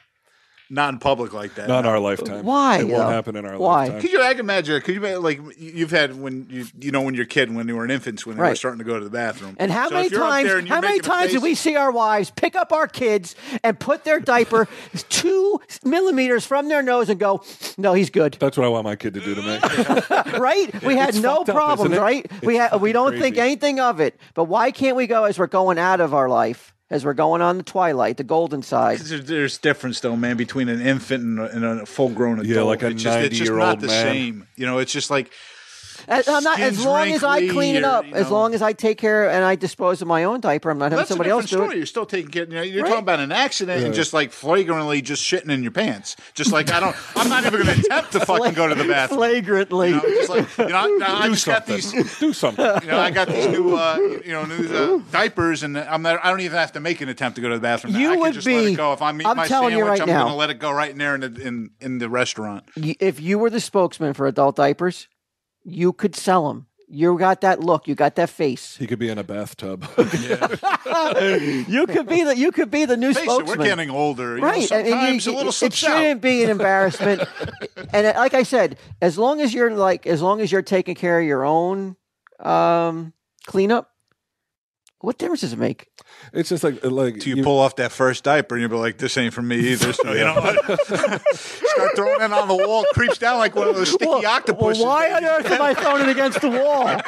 Not in public like that. Not in no. our lifetime. Why, It won't though? happen in our Why? lifetime. Could you imagine? Like you've had when when you're a kid, when you were an infant, when they were Right. starting to go to the bathroom. And how So many if you're up times? there and you're How many making a times do face- we see our wives pick up our kids and put their diaper 2 millimeters from their nose and go, "No, he's good." That's what I want my kid to do to me. Right? We had It's no fucked up, problems, isn't it? right? We fucking don't crazy. think anything of it. But why can't we go as we're going out of our life, as we're going on the twilight, the golden side? There's difference though, man, between an infant and a full-grown adult. Yeah, like a it's just 90-year-old not the man. same. It's just like As long as I wrinkly clean it or, up, you as know. long as I take care and I dispose of my own diaper, I'm not having That's somebody a else different do story. it. You're still taking care. You're Right. talking about an accident and just like flagrantly just shitting in your pants. Just like I'm not even going to attempt to fucking go to the bathroom. Flagrantly. Just like I just got these. Do something. I got these new diapers, and I don't even have to make an attempt to go to the bathroom. You I can would just let be- it go. If I'm eating I'm my telling you sandwich, right I'm now. going to let it go right in there in the restaurant. If you were the spokesman for adult diapers, you could sell them. You got that look. You got that face. He could be in a bathtub. You could be the new Face it, spokesman. we're getting older. Right, and Sometimes a little it slips out. shouldn't be an embarrassment. And like I said, as long as you're taking care of your own cleanup, what difference does it make? It's just like You pull off that first diaper and you'll be like, this ain't for me either. So, you know what? Start throwing it on the wall. It creeps down like one of those sticky octopuses. Why on earth am I throwing it against the wall?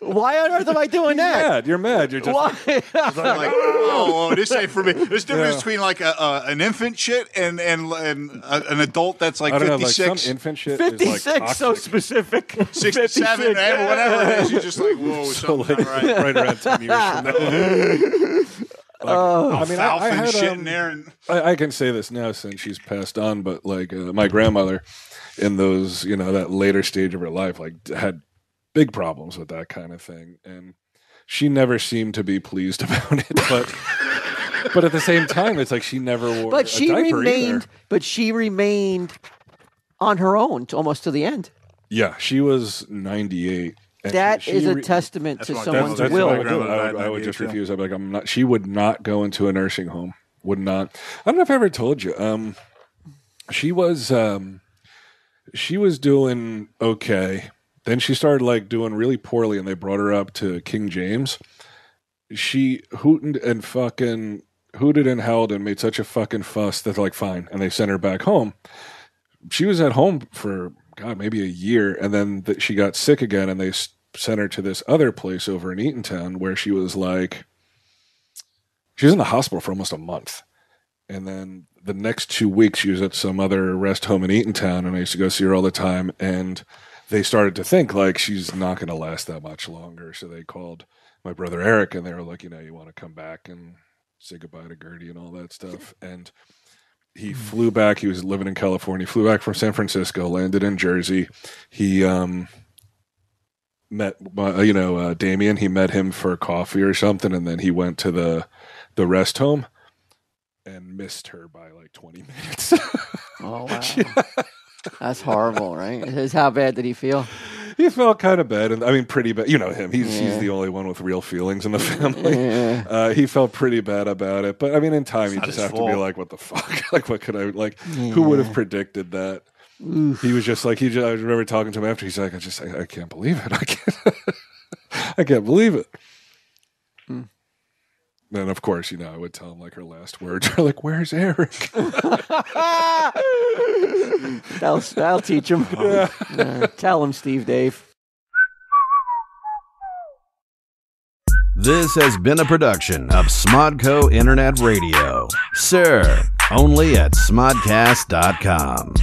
Why on earth am I doing that? You're mad. You're just Why? Like, oh, this ain't for me. There's a difference between like an infant shit and an adult that's like I don't know, like 56, some infant shit is 56, like so toxic. specific. 67, whatever it is. You're just like, whoa, So something's like, not right. right around 10 years from now. I mean, I Falcon had shit in there. And I can say this now since she's passed on, but like my grandmother, in those that later stage of her life, like had big problems with that kind of thing, and she never seemed to be pleased about it. But at the same time, it's like she never wore. But a she diaper remained. either. But she remained on her own almost to the end. Yeah, she was 98. and That she is a re- testament to That's someone's That's will. what I would do. Grandmother died I in would just 98 too. refuse. I'd be like, I'm not. She would not go into a nursing home. Would not. I don't know if I ever told you. She was doing okay. Then she started like doing really poorly, and they brought her up to King James. She hooted and howled and made such a fucking fuss that they're like, fine, and they sent her back home. She was at home for maybe a year, and then she got sick again, and they sent her to this other place over in Eatontown where she was in the hospital for almost a month. And then the next 2 weeks she was at some other rest home in Eatontown, and I used to go see her all the time, and they started to think like she's not going to last that much longer. So they called my brother Eric, and they were like, you want to come back and say goodbye to Gertie and all that stuff. And he flew back. He was living in California. He flew back from San Francisco, landed in Jersey. He met, Damien. He met him for coffee or something, and then he went to the rest home and missed her by like 20 minutes. Oh, wow. That's horrible, right? How bad did he feel? He felt kind of bad, and I mean, pretty bad. You know him; he's the only one with real feelings in the family. Yeah. He felt pretty bad about it, but I mean, in time, you just have to be like, "What the fuck? Like, what could I like? Who would have predicted that?" Oof. He was just like I remember talking to him after. He's like, I can't believe it. I can't believe it. Then, of course, I would tell him like her last words are like, "Where's Eric?" That'll teach him. Tell him, Steve Dave. This has been a production of Smodco Internet Radio. Sir, only at smodcast.com.